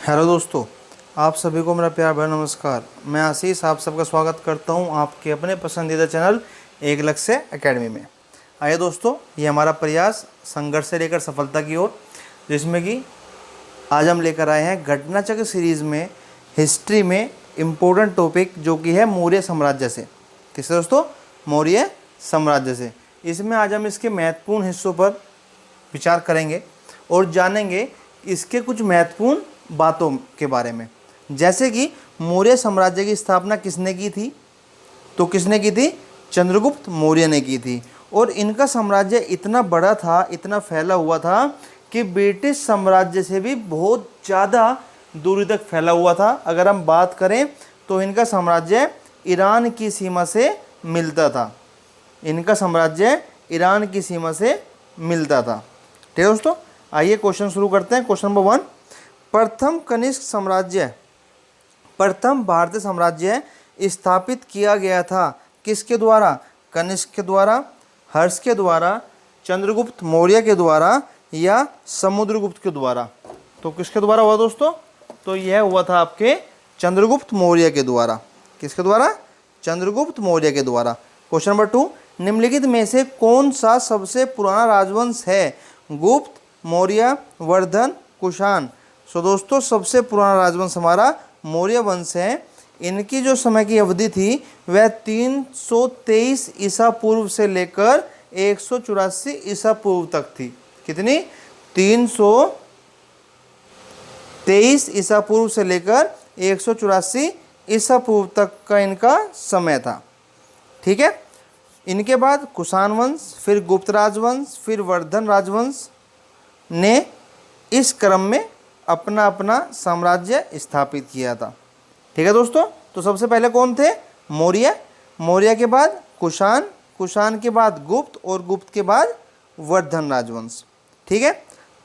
Hello दोस्तों, आप सभी को मेरा प्यार भरा नमस्कार। मैं आशीष आप सबका स्वागत करता हूं आपके अपने पसंदीदा चैनल एक लक्ष्य एकेडमी में। आइए दोस्तों, ये हमारा प्रयास संघर्ष से लेकर सफलता की ओर, जिसमें कि आज हम लेकर आए हैं घटना चक्र सीरीज़ में हिस्ट्री में इम्पोर्टेंट टॉपिक जो कि है मौर्य साम्राज्य से। किससे दोस्तों? मौर्य साम्राज्य से। इसमें आज हम इसके महत्वपूर्ण हिस्सों पर विचार करेंगे और जानेंगे इसके कुछ महत्वपूर्ण बातों के बारे में। जैसे कि मौर्य साम्राज्य की स्थापना किसने की थी? तो किसने की थी? चंद्रगुप्त मौर्य ने की थी। और इनका साम्राज्य इतना बड़ा था, इतना फैला हुआ था कि ब्रिटिश साम्राज्य से भी बहुत ज़्यादा दूरी तक फैला हुआ था। अगर हम बात करें तो इनका साम्राज्य ईरान की सीमा से मिलता था। इनका साम्राज्य ईरान की सीमा से मिलता था। ठीक है दोस्तों, आइए क्वेश्चन शुरू करते हैं। क्वेश्चन नंबर 1, प्रथम कनिष्क साम्राज्य, प्रथम भारतीय साम्राज्य स्थापित किया गया था किसके द्वारा? कनिष्क के द्वारा, हर्ष के द्वारा, चंद्रगुप्त मौर्य के द्वारा या समुद्रगुप्त के द्वारा? तो किसके द्वारा हुआ दोस्तों? तो यह हुआ था आपके चंद्रगुप्त मौर्य के द्वारा। किसके द्वारा? चंद्रगुप्त मौर्य के द्वारा। क्वेश्चन नंबर 2, निम्नलिखित में से कौन सा सबसे पुराना राजवंश है? गुप्त, मौर्य, वर्धन, कुषाण? सो दोस्तों, सबसे पुराना राजवंश हमारा मौर्य वंश है। इनकी जो समय की अवधि थी वह 323 ईसा पूर्व से लेकर 184 ईसा पूर्व तक थी। कितनी? 323 ईसा पूर्व से लेकर 184 ईसा पूर्व तक का इनका समय था। ठीक है। इनके बाद कुषाण वंश, फिर गुप्त राजवंश, फिर वर्धन राजवंश ने इस क्रम में अपना अपना साम्राज्य स्थापित किया था। ठीक है दोस्तों, तो सबसे पहले कौन थे? मौर्य, मौर्य के बाद कुषाण, कुषाण के बाद गुप्त और गुप्त के बाद वर्धन राजवंश। ठीक है।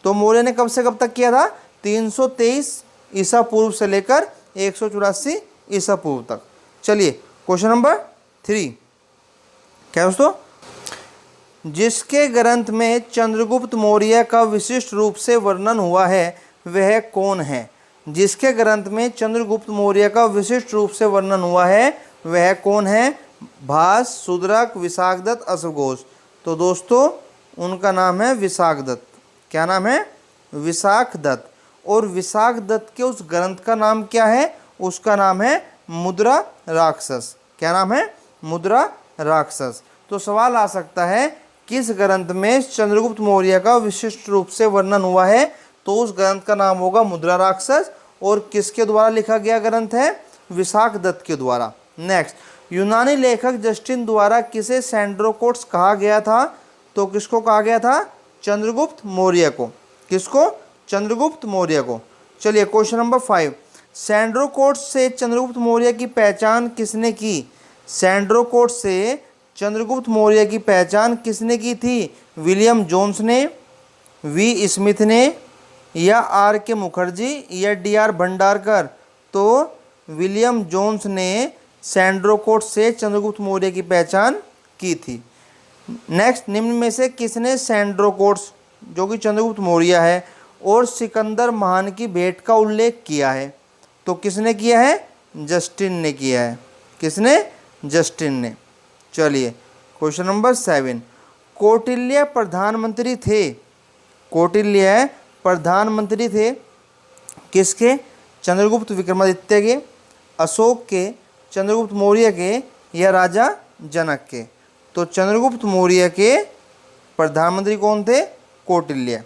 तो मौर्य ने कब से कब तक किया था? 323 ईसा पूर्व से लेकर 184 ईसा पूर्व तक। चलिए क्वेश्चन नंबर 3, क्या दोस्तों? जिसके ग्रंथ में चंद्रगुप्त मौर्य का विशिष्ट रूप से वर्णन हुआ है वह कौन है? जिसके ग्रंथ में चंद्रगुप्त मौर्य का विशिष्ट रूप से वर्णन हुआ है वह कौन है? भास, शूद्रक, विशाखदत्त, अश्वघोष? तो दोस्तों उनका नाम है विशाखदत्त। क्या नाम है? विशाखदत्त। और विशाखदत्त के उस ग्रंथ का नाम क्या है? उसका नाम है मुद्रा राक्षस। क्या नाम है? मुद्रा राक्षस। तो सवाल आ सकता है किस ग्रंथ में चंद्रगुप्त मौर्य का विशिष्ट रूप से वर्णन हुआ है? तो उस ग्रंथ का नाम होगा मुद्रा राक्षस। और किसके द्वारा लिखा गया ग्रंथ है? विशाखदत्त के द्वारा। नेक्स्ट, यूनानी लेखक जस्टिन द्वारा किसे सैंड्रोकोट्स कहा गया था? तो किसको कहा गया था? चंद्रगुप्त मौर्य को। किसको? चंद्रगुप्त मौर्य को। चलिए क्वेश्चन नंबर 5, सैंड्रोकोट्स से चंद्रगुप्त मौर्य की पहचान किसने की? सैंड्रोकोट्स से चंद्रगुप्त मौर्य की पहचान किसने की थी? विलियम जोन्स ने, वी स्मिथ ने, या आर के मुखर्जी, या डी आर भंडारकर? तो विलियम जोन्स ने सैंड्रोकोट्स से चंद्रगुप्त मौर्य की पहचान की थी। नेक्स्ट, निम्न में से किसने सैंड्रोकोट्स जो कि चंद्रगुप्त मौर्य है और सिकंदर महान की भेंट का उल्लेख किया है? तो किसने किया है? जस्टिन ने किया है। किसने? जस्टिन ने। चलिए क्वेश्चन नंबर 7, कौटिल्य प्रधानमंत्री थे, कौटिल्य प्रधानमंत्री थे किसके? चंद्रगुप्त विक्रमादित्य के, अशोक के, चंद्रगुप्त मौर्य के, या राजा जनक के? तो चंद्रगुप्त मौर्य के प्रधानमंत्री कौन थे? कौटिल्य।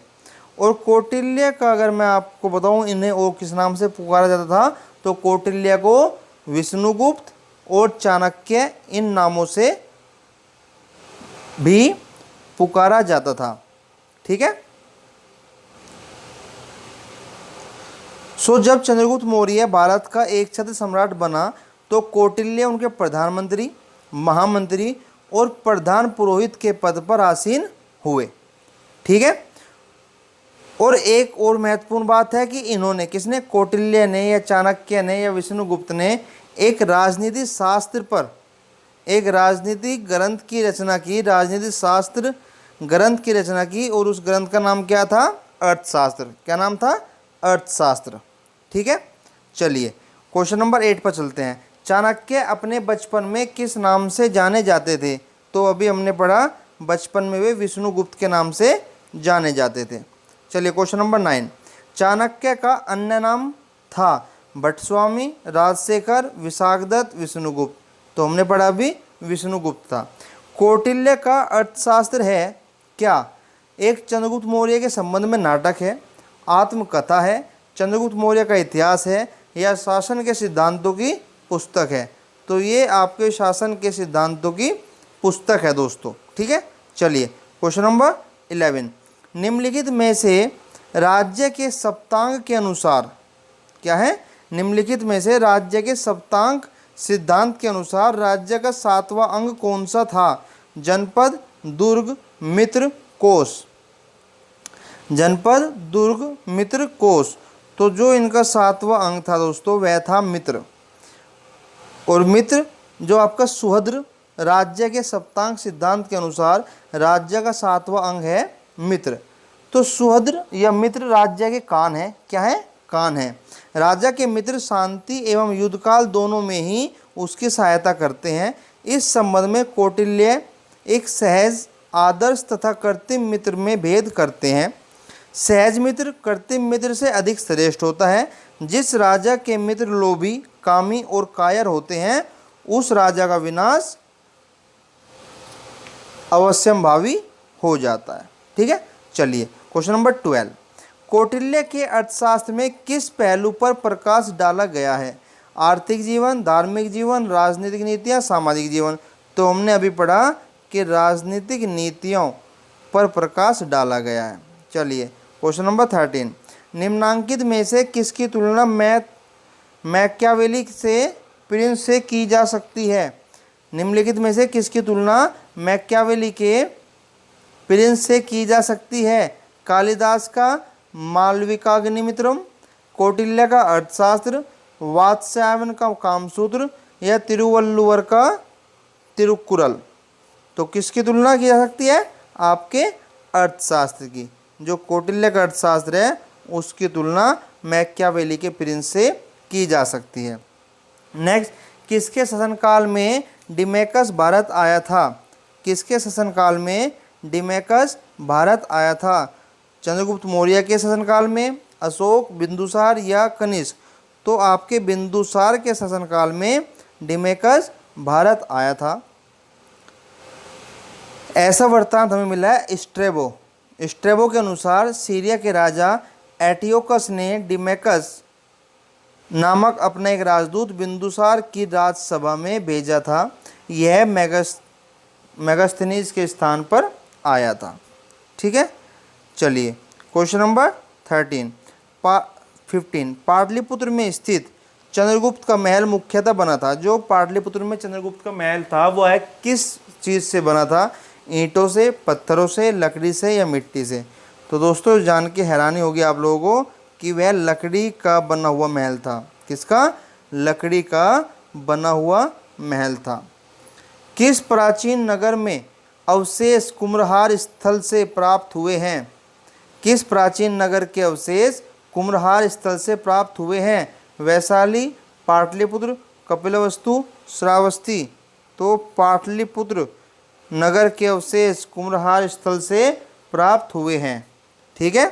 और कौटिल्य का अगर मैं आपको बताऊं इन्हें और किस नाम से पुकारा जाता था, तो कौटिल्य को विष्णुगुप्त और चाणक्य इन नामों से भी पुकारा जाता था। ठीक है। सो जब चंद्रगुप्त मौर्य भारत का एक छत्र सम्राट बना तो कौटिल्य उनके प्रधानमंत्री, महामंत्री और प्रधान पुरोहित के पद पर आसीन हुए। ठीक है। और एक और महत्वपूर्ण बात है कि इन्होंने, किसने? कौटिल्य ने या चाणक्य ने या विष्णुगुप्त ने एक राजनीति शास्त्र पर एक राजनीतिक ग्रंथ की रचना की, राजनीतिक शास्त्र ग्रंथ की रचना की। और उस ग्रंथ का नाम क्या था? अर्थशास्त्र। क्या नाम था? अर्थशास्त्र। ठीक है। चलिए क्वेश्चन नंबर 8 पर चलते हैं। चाणक्य अपने बचपन में किस नाम से जाने जाते थे? तो अभी हमने पढ़ा बचपन में वे विष्णुगुप्त के नाम से जाने जाते थे। चलिए क्वेश्चन नंबर 9। चाणक्य का अन्य नाम था भट्टस्वामी, राजशेखर, विशाखदत्त, विष्णुगुप्त। तो हमने पढ़ा अभी विष्णुगुप्त था। कौटिल्य का अर्थशास्त्र है क्या? एक चंद्रगुप्त मौर्य के संबंध में नाटक है, आत्मकथा है, चंद्रगुप्त मौर्य का इतिहास है, या शासन के सिद्धांतों की पुस्तक है? तो ये आपके शासन के सिद्धांतों की पुस्तक है दोस्तों, ठीक है। चलिए क्वेश्चन नंबर 11। निम्नलिखित में से राज्य के सप्तांग के अनुसार, क्या है? निम्नलिखित में से राज्य के सप्तांग सिद्धांत के अनुसार राज्य का 7वां अंग कौन सा था? जनपद, दुर्ग, मित्र, कोष। जनपद, दुर्ग, मित्र, कोष। तो जो इनका 7वां अंग था दोस्तों वह था मित्र। और मित्र जो आपका सुहद्र, राज्य के सप्तांग सिद्धांत के अनुसार राज्य का 7वां अंग है मित्र। तो सुहद्र या मित्र राज्य के कान है, क्या है? कान है। राजा के मित्र शांति एवं युद्धकाल दोनों में ही उसकी सहायता करते हैं। इस संबंध में कौटिल्य एक सहज, आदर्श तथा कृत्रिम मित्र में भेद करते हैं। सहज मित्र कृत्रिम मित्र से अधिक श्रेष्ठ होता है। जिस राजा के मित्र लोभी, कामी और कायर होते हैं उस राजा का विनाश अवश्यंभावी हो जाता है, ठीक है। चलिए क्वेश्चन नंबर 12। कौटिल्य के अर्थशास्त्र में किस पहलू पर प्रकाश डाला गया है? आर्थिक जीवन, धार्मिक जीवन, राजनीतिक नीतियाँ, सामाजिक जीवन। तो हमने अभी पढ़ा कि राजनीतिक नीतियों पर प्रकाश डाला गया है। चलिए क्वेश्चन नंबर 13। निम्नांकित में से किसकी तुलना मैकियावेली से प्रिंस से की जा सकती है? निम्नलिखित में से किसकी तुलना मैकियावेली के प्रिंस से की जा सकती है? कालिदास का मालविकाग्निमित्रम, कौटिल्य का अर्थशास्त्र, वात्स्यायन का कामसूत्र, या तिरुवल्लुवर का तिरुकुरल। तो किसकी तुलना की जा सकती है? आपके अर्थशास्त्र की। जो कौटिल्य का अर्थशास्त्र है उसकी तुलना मैकियावेली के प्रिंस से की जा सकती है। नेक्स्ट, किसके शासनकाल में डिमेकस भारत आया था? किसके शासनकाल में डिमेकस भारत आया था? चंद्रगुप्त मौर्य के शासनकाल में, अशोक, बिंदुसार या कनिष्क? तो आपके बिंदुसार के शासनकाल में डिमेकस भारत आया था। ऐसा वृत्तांत हमें मिला है स्ट्रेबो के अनुसार सीरिया के राजा एंटियोकस ने डिमेकस नामक अपना एक राजदूत बिंदुसार की राजसभा में भेजा था। यह मेगास्थनीज के स्थान पर आया था, ठीक है। चलिए क्वेश्चन नंबर 15। पाटलिपुत्र में स्थित चंद्रगुप्त का महल मुख्यतः बना था। जो पाटलिपुत्र में चंद्रगुप्त का महल था वो है किस चीज़ से बना था? ईंटों से, पत्थरों से, लकड़ी से या मिट्टी से? तो दोस्तों जान के हैरानी होगी आप लोगों को कि वह लकड़ी का बना हुआ महल था। किसका? लकड़ी का बना हुआ महल था। किस प्राचीन नगर में अवशेष कुम्हरार स्थल से प्राप्त हुए हैं? किस प्राचीन नगर के अवशेष कुम्हरार स्थल से प्राप्त हुए हैं? वैशाली, पाटलिपुत्र, कपिलवस्तु, श्रावस्ती? तो पाटलिपुत्र नगर के अवशेष कुम्हरार स्थल से प्राप्त हुए हैं, ठीक है।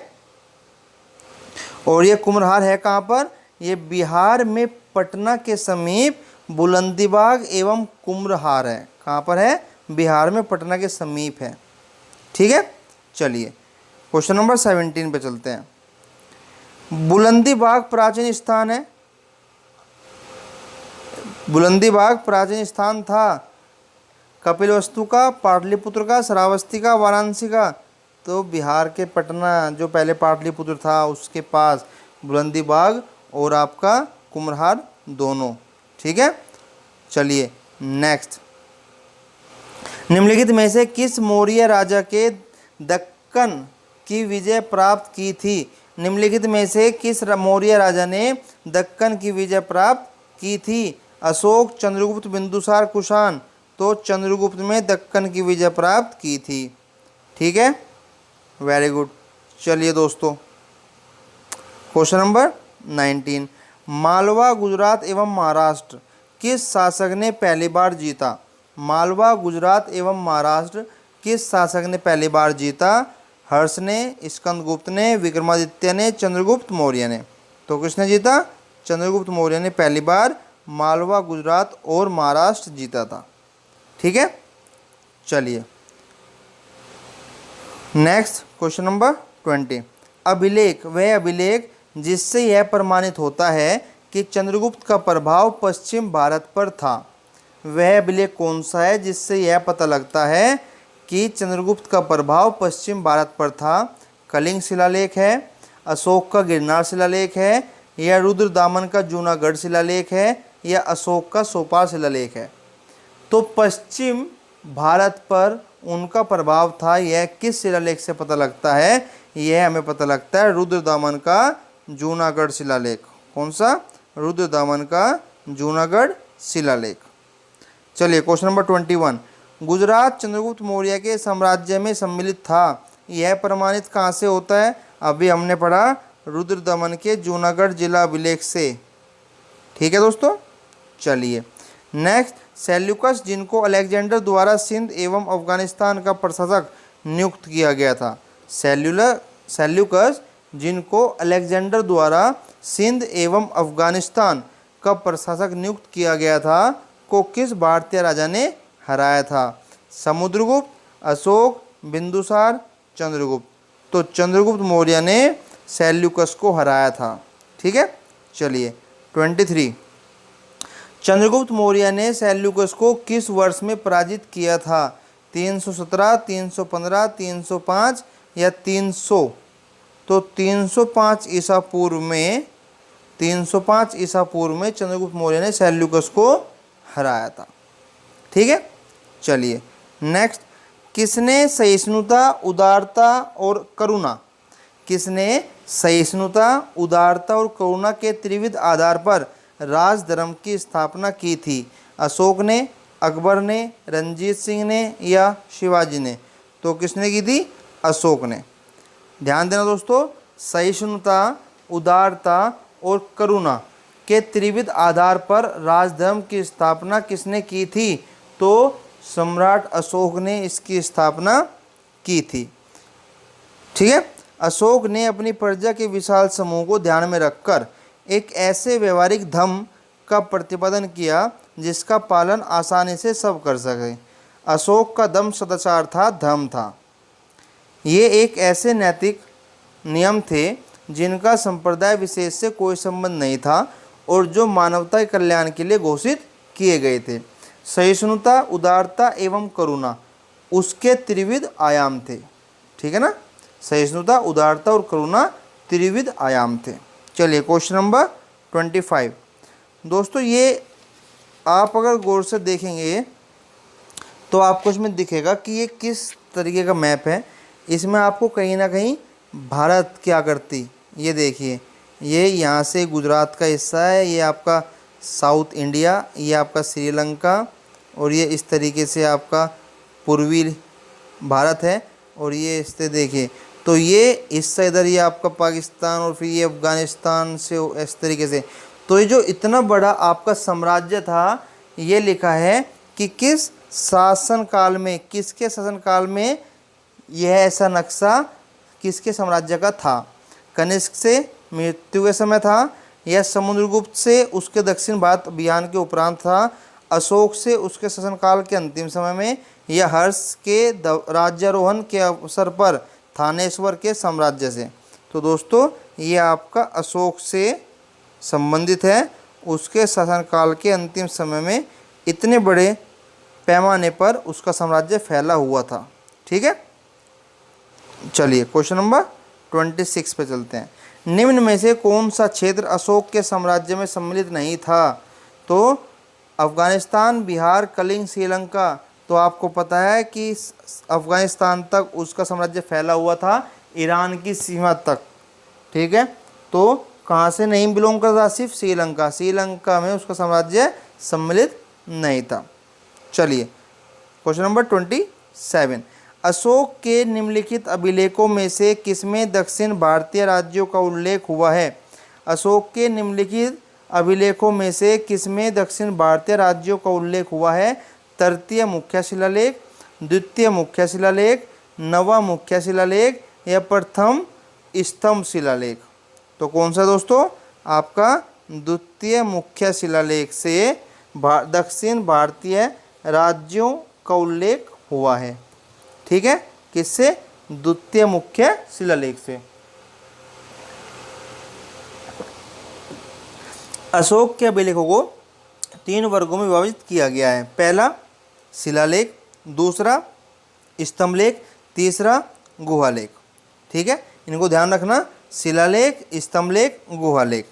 और ये कुम्हरार है कहाँ पर? ये बिहार में पटना के समीप बुलंदीबाग एवं कुम्हरार है। कहाँ पर है? बिहार में पटना के समीप है, ठीक है। चलिए क्वेश्चन नंबर 17 पे चलते हैं। बुलंदीबाग प्राचीन स्थान है। बुलंदीबाग प्राचीन स्थान था कपिलवस्तु का, पाटलिपुत्र का, श्रावस्ती का, वाराणसी का? तो बिहार के पटना जो पहले पाटलिपुत्र था उसके पास बुलंदीबाग और आपका कुम्हरार दोनों, ठीक है। चलिए नेक्स्ट, निम्नलिखित में से किस मौर्य राजा के दक्कन की विजय प्राप्त की थी? निम्नलिखित में से किस मौर्य राजा ने दक्कन की विजय प्राप्त की थी? अशोक, चंद्रगुप्त, बिंदुसार, कुषाण? तो चंद्रगुप्त में दक्कन की विजय प्राप्त की थी, ठीक है। Very good. चलिए दोस्तों क्वेश्चन नंबर 19। मालवा, गुजरात एवं महाराष्ट्र किस शासक ने पहली बार जीता? मालवा, गुजरात एवं महाराष्ट्र किस शासक ने पहली बार जीता? हर्ष ने, स्कंदगुप्त ने, विक्रमादित्य ने, चंद्रगुप्त मौर्य ने। तो किसने जीता? चंद्रगुप्त मौर्य ने पहली बार मालवा, गुजरात और महाराष्ट्र जीता था। ठीक है, चलिए नेक्स्ट क्वेश्चन नंबर 20। अभिलेख, वह अभिलेख जिससे यह प्रमाणित होता है कि चंद्रगुप्त का प्रभाव पश्चिम भारत पर था। वह अभिलेख कौन सा है जिससे यह पता लगता है कि चंद्रगुप्त का प्रभाव पश्चिम भारत पर था? कलिंग शिलालेख है, अशोक का गिरनार शिलालेख है, या रुद्रदामन का जूनागढ़ शिलालेख है, या अशोक का सोपार शिलालेख है? तो पश्चिम भारत पर उनका प्रभाव था, यह किस शिलालेख से पता लगता है? यह हमें पता लगता है रुद्रदामन का जूनागढ़ शिलालेख। कौन सा? रुद्रदामन का जूनागढ़ शिलालेख। चलिए क्वेश्चन नंबर 21। गुजरात चंद्रगुप्त मौर्य के साम्राज्य में सम्मिलित था, यह प्रमाणित कहाँ से होता है? अभी हमने पढ़ा रुद्रदमन के जूनागढ़ जिला अभिलेख से। ठीक है दोस्तों, चलिए नेक्स्ट। सेल्यूकस जिनको अलेक्जेंडर द्वारा सिंध एवं अफगानिस्तान का प्रशासक नियुक्त किया गया था। सेल्यूकस जिनको अलेक्जेंडर द्वारा सिंध एवं अफगानिस्तान का प्रशासक नियुक्त किया गया था को किस भारतीय राजा ने हराया था? समुद्रगुप्त, अशोक, बिंदुसार, चंद्रगुप्त। तो चंद्रगुप्त मौर्य ने सेल्यूकस को हराया था। ठीक है, चलिए 23। चंद्रगुप्त मौर्य ने सेल्यूकस को किस वर्ष में पराजित किया था? 317, 315, 305 या 300? तो 305 ईसा पूर्व में 305 ईसा पूर्व में चंद्रगुप्त मौर्य ने सेल्यूकस को हराया था। ठीक है, चलिए नेक्स्ट। किसने सहिष्णुता, उदारता और करुणा किसने सहिष्णुता, उदारता और करुणा के त्रिविध आधार पर राजधर्म की स्थापना की थी? अशोक ने, अकबर ने, रंजीत सिंह ने या शिवाजी ने? तो किसने की थी? अशोक ने। ध्यान देना दोस्तों, सहिष्णुता, उदारता और करुणा के त्रिविध आधार पर राजधर्म की स्थापना किसने की थी? तो सम्राट अशोक ने इसकी स्थापना की थी। ठीक है, अशोक ने अपनी प्रजा के विशाल समूह को ध्यान में रखकर एक ऐसे व्यवहारिक धर्म का प्रतिपादन किया जिसका पालन आसानी से सब कर सके। अशोक का धर्म सदाचार था, धर्म था। ये एक ऐसे नैतिक नियम थे जिनका संप्रदाय विशेष से कोई संबंध नहीं था और जो मानवता के कल्याण के लिए घोषित किए गए थे। सहिष्णुता, उदारता एवं करुणा उसके त्रिविध आयाम थे। ठीक है ना, सहिष्णुता, उदारता और करुणा त्रिविध आयाम थे। चलिए क्वेश्चन नंबर 25। दोस्तों ये आप अगर गौर से देखेंगे तो आपको इसमें दिखेगा कि ये किस तरीके का मैप है। इसमें आपको कहीं ना कहीं भारत की आकृति, ये देखिए, ये यहाँ से गुजरात का हिस्सा है, ये आपका साउथ इंडिया, ये आपका श्रीलंका, और ये इस तरीके से आपका पूर्वी भारत है, और ये इस तरह देखिए तो ये हिस्सा इधर, ये आपका पाकिस्तान, और फिर ये अफगानिस्तान से इस तरीके से। तो ये जो इतना बड़ा आपका साम्राज्य था, ये लिखा है कि किस शासनकाल में, किसके शासनकाल में यह ऐसा नक्शा किसके साम्राज्य का था? कनिष्क से मृत्यु के समय था, या समुद्रगुप्त से उसके दक्षिण भारत अभियान के उपरांत था, अशोक से उसके शासनकाल के अंतिम समय में, या हर्ष के राज्यारोहण के अवसर पर थानेश्वर के साम्राज्य से? तो दोस्तों ये आपका अशोक से संबंधित है, उसके शासनकाल के अंतिम समय में इतने बड़े पैमाने पर उसका साम्राज्य फैला हुआ था। ठीक है, चलिए क्वेश्चन नंबर 26 पे चलते हैं। निम्न में से कौन सा क्षेत्र अशोक के साम्राज्य में सम्मिलित नहीं था? तो अफगानिस्तान, बिहार, कलिंग, श्रीलंका। तो आपको पता है कि अफगानिस्तान तक उसका साम्राज्य फैला हुआ था, ईरान की सीमा तक। ठीक है, तो कहाँ से नहीं बिलोंग करता? सिर्फ श्रीलंका, श्रीलंका में उसका साम्राज्य सम्मिलित नहीं था। चलिए क्वेश्चन नंबर 27। अशोक के निम्नलिखित अभिलेखों में से किसमें दक्षिण भारतीय राज्यों का उल्लेख हुआ है? अशोक के निम्नलिखित अभिलेखों में से किसमें दक्षिण भारतीय राज्यों का उल्लेख हुआ है? तृतीय मुख्य शिलालेख, द्वितीय मुख्य शिलालेख, नवा मुख्य शिलालेख या प्रथम स्तंभ शिलालेख? तो कौन सा दोस्तों? आपका द्वितीय मुख्य शिलालेख से दक्षिण भारतीय राज्यों का उल्लेख हुआ है। ठीक है, किससे? द्वितीय मुख्य शिलालेख से। अशोक के अभिलेखों को 3 वर्गों में विभाजित किया गया है। पहला शिलालेख, दूसरा स्तंभलेख, तीसरा गुहालेख। ठीक है, इनको ध्यान रखना, शिलालेख, स्तंभलेख, गुहालेख।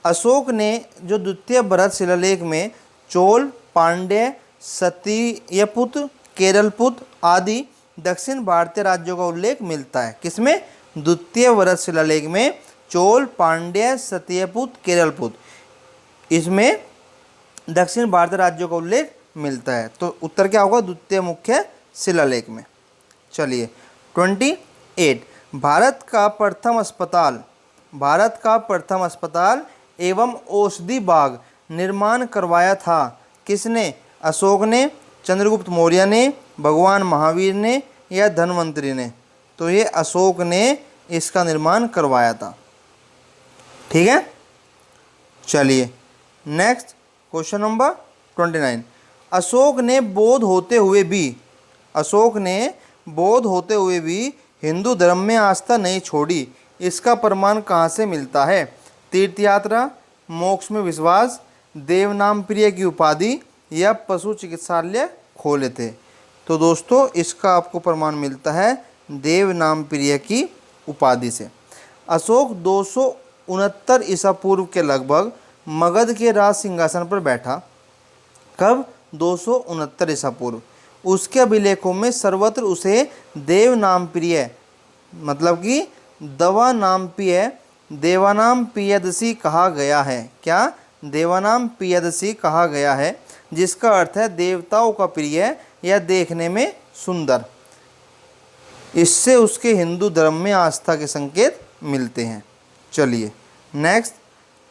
अशोक ने जो द्वितीय बृहत शिलालेख में चोल, पांड्य, सत्यपुत्र, केरलपुत्र आदि दक्षिण भारतीय राज्यों का उल्लेख मिलता है। किसमें? द्वितीय बृहत शिलालेख में चोल, पांड्य, सत्यपुत्र, केरलपुत्र, इसमें दक्षिण भारतीय राज्यों का उल्लेख मिलता है। तो उत्तर क्या होगा? द्वितीय मुख्य शिलालेख में। चलिए 28, भारत का प्रथम अस्पताल एवं औषधि बाग निर्माण करवाया था किसने? अशोक ने, चंद्रगुप्त मौर्य ने, भगवान महावीर ने या धन्वंतरि ने? तो ये अशोक ने इसका निर्माण करवाया था। ठीक है, चलिए नेक्स्ट क्वेश्चन नंबर 29। अशोक ने बोध होते हुए भी हिंदू धर्म में आस्था नहीं छोड़ी, इसका प्रमाण कहाँ से मिलता है? तीर्थ यात्रा, मोक्ष में विश्वास, देवनाम प्रिय की उपाधि या पशु चिकित्सालय खोले थे? तो दोस्तों इसका आपको प्रमाण मिलता है देवनाम प्रिय की उपाधि से। अशोक 269 ईसा पूर्व के लगभग मगध के राज सिंहासन पर बैठा। कब? 269 ईसा पूर्व। उसके अभिलेखों में सर्वत्र उसे देवनाम प्रिय, मतलब कि देवानाम पियदसी कहा गया है। क्या? देवानाम पियदसी कहा गया है, जिसका अर्थ है देवताओं का प्रिय या देखने में सुंदर। इससे उसके हिंदू धर्म में आस्था के संकेत मिलते हैं। चलिए नेक्स्ट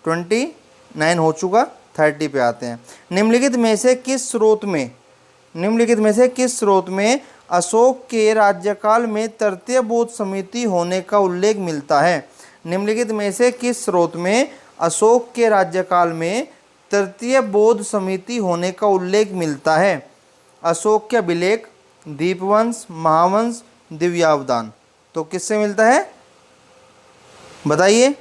29 हो चुका, 30 पे आते हैं। निम्नलिखित में से किस स्रोत में अशोक के राज्यकाल में तृतीय बौद्ध समिति होने का उल्लेख मिलता है? निम्नलिखित में से किस स्रोत में अशोक के राज्यकाल में तृतीय बौद्ध समिति होने का उल्लेख मिलता है? अशोक के अभिलेख, दीपवंश, महावंश, दिव्यावदान। तो किससे मिलता है बताइए?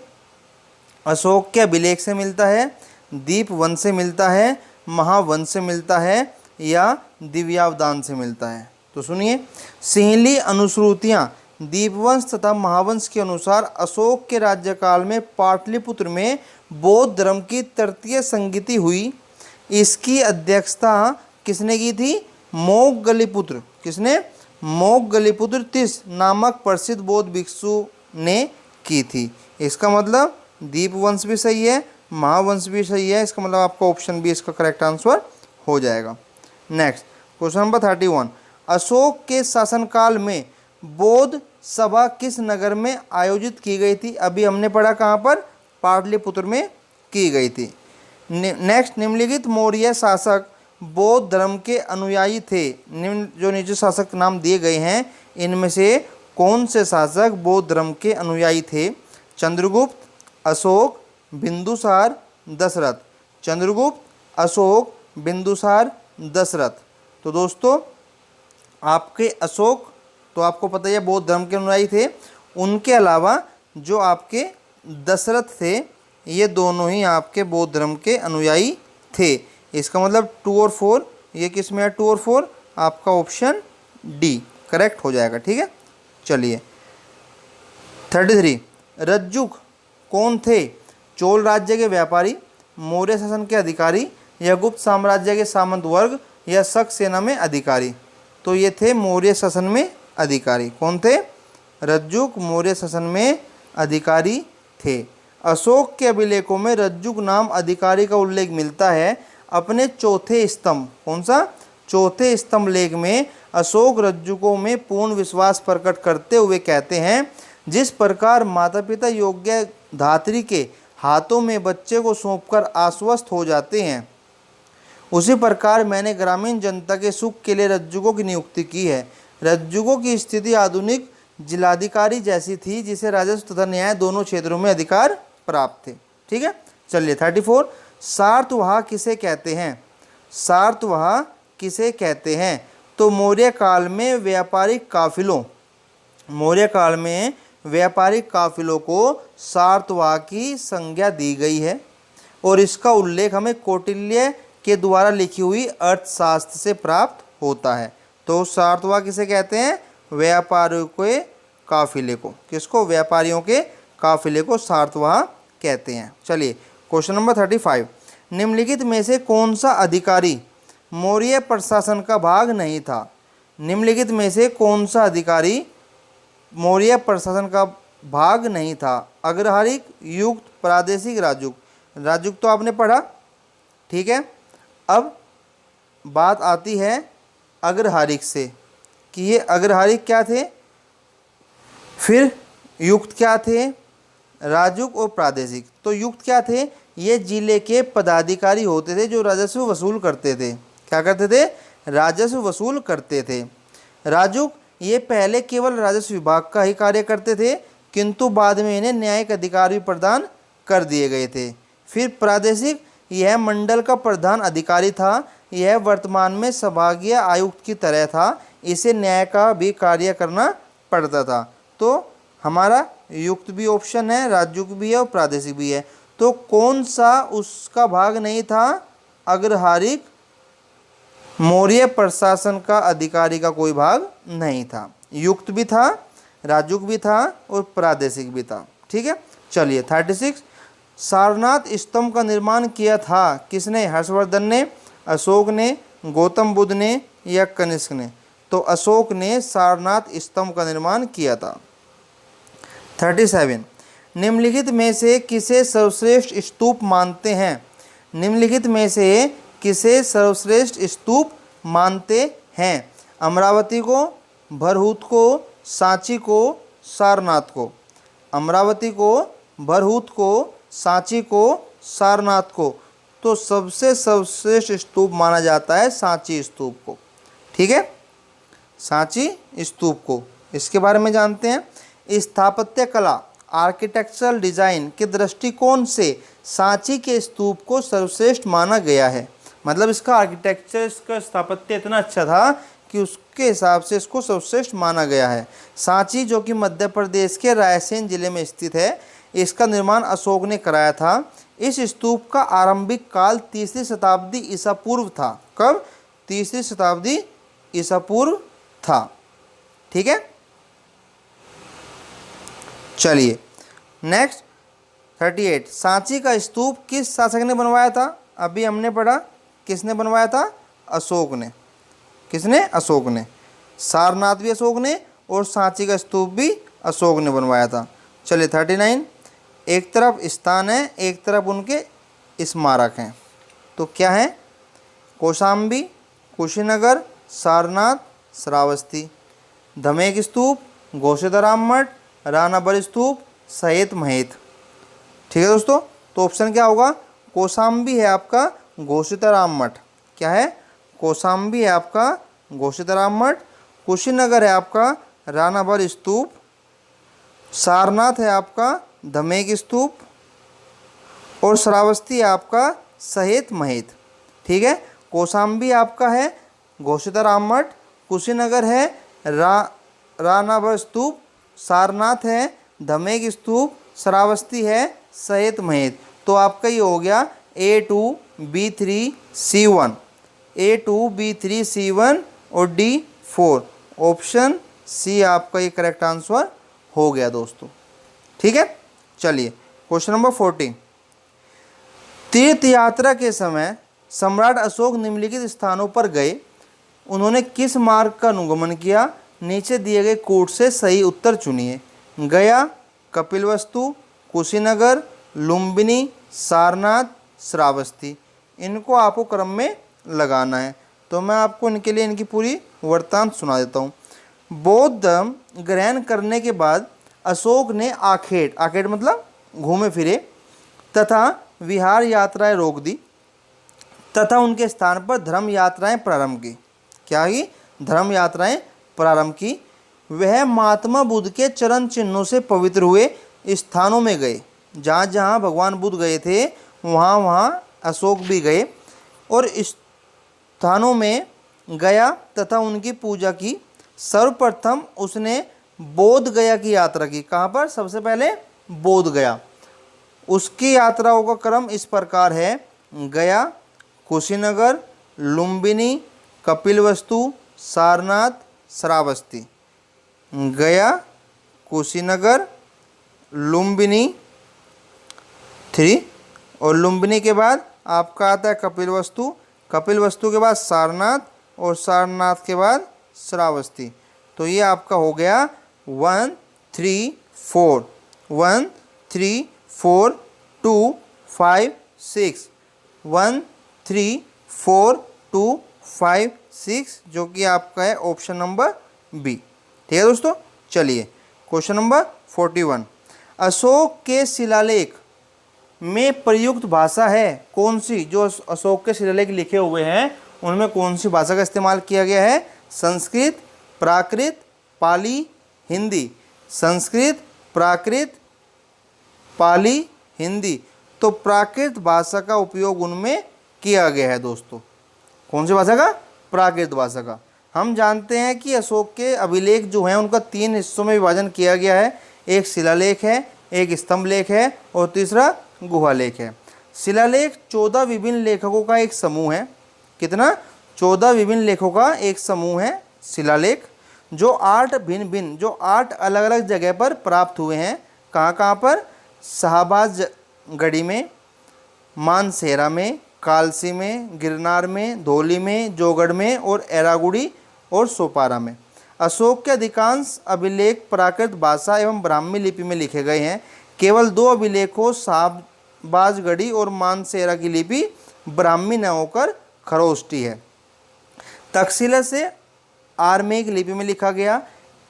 अशोक के अभिलेख से मिलता है, दीपवंश से मिलता है, महावंश से मिलता है या दिव्यावदान से मिलता है? तो सुनिए, सिंहली अनुश्रुतियाँ दीपवंश तथा महावंश के अनुसार अशोक के राज्यकाल में पाटलिपुत्र में बौद्ध धर्म की तृतीय संगति हुई। इसकी अध्यक्षता किसने की थी? मोगगलीपुत्र। किसने? मोगगलीपुत्र तीस नामक प्रसिद्ध बौद्ध भिक्षु ने की थी। इसका मतलब दीपवंश भी सही है, महावंश भी सही है। इसका मतलब आपका ऑप्शन बी इसका करेक्ट आंसर हो जाएगा। Next question number 31। अशोक के शासनकाल में बौद्ध सभा किस नगर में आयोजित की गई थी? अभी हमने पढ़ा कहाँ पर? पाटलिपुत्र में की गई थी। नेक्स्ट, निम्नलिखित मौर्य शासक बौद्ध धर्म के अनुयायी थे। जो नीचे शासक नाम दिए गए हैं, इनमें से कौन से शासक बौद्ध धर्म के अनुयायी थे? चंद्रगुप्त, अशोक, बिंदुसार, दशरथ। चंद्रगुप्त, अशोक, बिंदुसार, दशरथ। तो दोस्तों आपके अशोक तो आपको पता ही है बौद्ध धर्म के अनुयायी थे। उनके अलावा जो आपके दशरथ थे, ये दोनों ही आपके बौद्ध धर्म के अनुयायी थे। इसका मतलब 2 और 4, ये किस में है? 2 और 4 आपका ऑप्शन डी करेक्ट हो जाएगा। ठीक है, चलिए 33। रज्जुक कौन थे? चोल राज्य के व्यापारी, मौर्य शासन के अधिकारी या गुप्त साम्राज्य के सामंत वर्ग या शक सेना में अधिकारी? तो ये थे मौर्य शासन में अधिकारी। कौन थे? रज्जुक मौर्य शासन में अधिकारी थे। अशोक के अभिलेखों में रज्जुक नाम अधिकारी का उल्लेख मिलता है। अपने चौथे स्तंभ, कौन सा? चौथे स्तंभ लेख में अशोक रज्जुकों में पूर्ण विश्वास प्रकट करते हुए कहते हैं, जिस प्रकार माता पिता योग्य धात्री के हाथों में बच्चे को सौंपकर आश्वस्त हो जाते हैं, उसी प्रकार मैंने ग्रामीण जनता के सुख के लिए रज्जुकों की नियुक्ति की है। रज्जुकों की स्थिति आधुनिक जिलाधिकारी जैसी थी, जिसे राजस्व तथा न्याय दोनों क्षेत्रों में अधिकार प्राप्त थे। ठीक है, चलिए 34, सार्तवाह किसे कहते हैं? सार्तवाह किसे कहते हैं? तो मौर्य काल में व्यापारिक काफिलों, मौर्य काल में व्यापारिक काफिलों को सार्तवाह की संज्ञा दी गई है और इसका उल्लेख हमें कौटिल्य के द्वारा लिखी हुई अर्थशास्त्र से प्राप्त होता है। तो सार्तवाह किसे कहते हैं? व्यापारियों के काफिले को। किसको? व्यापारियों के काफिले को सार्तवाह कहते हैं। चलिए क्वेश्चन नंबर 35, निम्नलिखित में से कौन सा अधिकारी मौर्य प्रशासन का भाग नहीं था? निम्नलिखित में से कौन सा अधिकारी मौर्य प्रशासन का भाग नहीं था? अग्रहारिक, युक्त, प्रादेशिक, राजूक। राजूक तो आपने पढ़ा, ठीक है। अब बात आती है अग्रहारिक से कि ये अग्रहारिक क्या थे, फिर युक्त क्या थे, राजूक और प्रादेशिक। तो युक्त क्या थे? ये जिले के पदाधिकारी होते थे जो राजस्व वसूल करते थे। क्या करते थे? राजस्व वसूल करते थे। राजूक ये पहले केवल राजस्व विभाग का ही कार्य करते थे, किंतु बाद में इन्हें न्यायिक अधिकार भी प्रदान कर दिए गए थे। फिर प्रादेशिक, यह मंडल का प्रधान अधिकारी था। यह वर्तमान में संभागीय आयुक्त की तरह था, इसे न्याय का भी कार्य करना पड़ता था। तो हमारा युक्त भी ऑप्शन है, राजूक भी है और प्रादेशिक भी है। तो कौन सा उसका भाग नहीं था? अग्रहारिक, मौर्य प्रशासन का अधिकारी का कोई भाग नहीं था। युक्त भी था, राजूक भी था और प्रादेशिक भी था। ठीक है, चलिए 36, सारनाथ स्तंभ का निर्माण किया था किसने? हर्षवर्धन ने, अशोक ने, गौतम बुद्ध ने या कनिष्क ने? तो अशोक ने सारनाथ स्तंभ का निर्माण किया था। 37, निम्नलिखित में से किसे सर्वश्रेष्ठ स्तूप मानते हैं? निम्नलिखित में से किसे सर्वश्रेष्ठ स्तूप मानते हैं? अमरावती को, भरहूत को, सांची को, सारनाथ को। अमरावती को, भरहूत को, सांची को, सारनाथ को। तो सबसे सर्वश्रेष्ठ स्तूप माना जाता है सांची स्तूप को। ठीक है, सांची स्तूप को। इसके बारे में जानते हैं। स्थापत्य कला, आर्किटेक्चरल डिजाइन के दृष्टिकोण से सांची के स्तूप को सर्वश्रेष्ठ माना गया है। मतलब इसका आर्किटेक्चर, इसका स्थापत्य इतना अच्छा था कि उसके हिसाब से इसको सर्वश्रेष्ठ माना गया है। सांची जो कि मध्य प्रदेश के रायसेन जिले में स्थित है, इसका निर्माण अशोक ने कराया था। इस स्तूप का आरंभिक काल 3री शताब्दी ईसा पूर्व था। कब? 3री शताब्दी ईसा पूर्व था। ठीक है, चलिए नेक्स्ट 38, सांची का स्तूप किस शासक ने बनवाया था? अभी हमने पढ़ा, किसने बनवाया था? अशोक ने। किसने? अशोक ने। सारनाथ भी अशोक ने और सांची का स्तूप भी अशोक ने बनवाया था। चलिए 39, एक तरफ स्थान है, एक तरफ उनके स्मारक हैं। तो क्या है? कौशाम्बी, कुशीनगर, सारनाथ, श्रावस्ती। धमेक स्तूप, घोषेदाराम मठ, रानाबल स्तूप, सहेत महेत। ठीक है दोस्तों, तो ऑप्शन क्या होगा? कौशाम्बी है आपका घोषिताराम मठ। क्या है? कौशाम्बी है आपका घोषिताराम मठ, कुशीनगर है आपका रानाबल स्तूप, सारनाथ है आपका धमेक स्तूप और श्रावस्ती है आपका सहेत महेत। ठीक है, कौशाम्बी आपका है घोषिताराम मठ, कुशीनगर है रानाबल स्तूप, सारनाथ है धमेक स्तूप, श्रावस्ती है सहेत महेत। तो आपका ये हो गया A2, B3, C1, A2, B3, C1 और D4। ऑप्शन सी आपका ये करेक्ट आंसर हो गया दोस्तों। ठीक है, चलिए क्वेश्चन नंबर 40, तीर्थ यात्रा के समय सम्राट अशोक निम्नलिखित स्थानों पर गए, उन्होंने किस मार्ग का अनुगमन किया? नीचे दिए गए कोड से सही उत्तर चुनिए। गया, कपिलवस्तु, कुशीनगर, लुम्बिनी, सारनाथ, श्रावस्ती। इनको आपको क्रम में लगाना है। तो मैं आपको इनके लिए इनकी पूरी वृत्तांत सुना देता हूँ। बौद्ध धर्म ग्रहण करने के बाद अशोक ने आखेट, आखेट मतलब घूमे फिरे, तथा विहार यात्राएं रोक दी तथा उनके स्थान पर धर्म यात्राएं प्रारंभ की। क्या की? धर्म यात्राएं प्रारंभ की। वह महात्मा बुद्ध के चरण चिन्हों से पवित्र हुए स्थानों में गए। जहाँ जहाँ भगवान बुद्ध गए थे वहाँ वहाँ अशोक भी गए और स्थानों में गया तथा उनकी पूजा की। सर्वप्रथम उसने बोध गया की यात्रा की। कहाँ पर? सबसे पहले बोध गया। उसकी यात्राओं का क्रम इस प्रकार है: गया, कुशीनगर, लुम्बिनी, कपिलवस्तु, सारनाथ, श्रावस्ती। गया, कुशीनगर, लुम्बिनी 3 और लुम्बिनी के बाद आपका आता है कपिलवस्तु, कपिलवस्तु के बाद सारनाथ और सारनाथ के बाद श्रावस्ती। तो ये आपका हो गया 1 3 4 1 3 4 2 5 6 1 3 4 2 5 6 जो कि आपका है ऑप्शन नंबर बी। ठीक है दोस्तों, चलिए क्वेश्चन नंबर 41। अशोक के शिलालेख में प्रयुक्त भाषा है कौन सी? जो अशोक के शिलालेख लिखे हुए हैं उनमें कौन सी भाषा का इस्तेमाल किया गया है? संस्कृत, प्राकृत, पाली, हिंदी। संस्कृत, प्राकृत, पाली, हिंदी। तो प्राकृत भाषा का उपयोग उनमें किया गया है दोस्तों। कौन सी भाषा का? प्राकृत भाषा का। हम जानते हैं कि अशोक के अभिलेख जो हैं उनका 3 हिस्सों में विभाजन किया गया है। एक शिलालेख है, एक स्तंभ लेख है और तीसरा गुहा लेख है। शिलालेख 14 विभिन्न लेखकों का एक समूह है। कितना? 14 विभिन्न लेखों का एक समूह है शिलालेख, जो 8 अलग अलग जगह पर प्राप्त हुए हैं। कहाँ कहाँ पर? शाहबाज गढ़ी में, मानसेरा में, कालसी में, गिरनार में, धौली में, जोगढ़ में और एरागुड़ी और सोपारा में। अशोक के अधिकांश अभिलेख प्राकृत भाषा एवं ब्राह्मी लिपि में लिखे गए हैं। केवल 2 अभिलेखों शाहबाजगढ़ी और मानसेरा की लिपि ब्राह्मी न होकर खरोष्टी है। तक्षशिला से आरमेक लिपि में लिखा गया।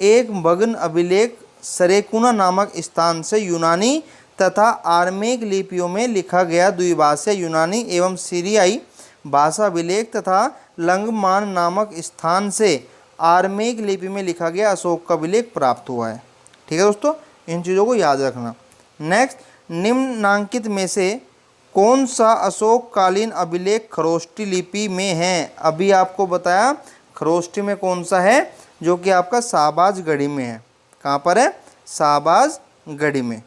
एक मगन अभिलेख सरेकुना नामक स्थान से यूनानी तथा आरमेक लिपियों में लिखा गया द्विभाषीय यूनानी एवं सीरियाई भाषा अभिलेख तथा लंगमान नामक स्थान से आरमेक लिपि में लिखा गया अशोक का अभिलेख प्राप्त हुआ है। ठीक है दोस्तों, इन चीज़ों को याद रखना। नेक्स्ट, निम्नांकित में से कौन सा अशोक कालीन अभिलेख खरोष्टी लिपि में है? अभी आपको बताया खरोष्टी में कौन सा है, जो कि आपका शाहबाजगढ़ी में है। कहाँ पर है? शाहबाजगढ़ी में।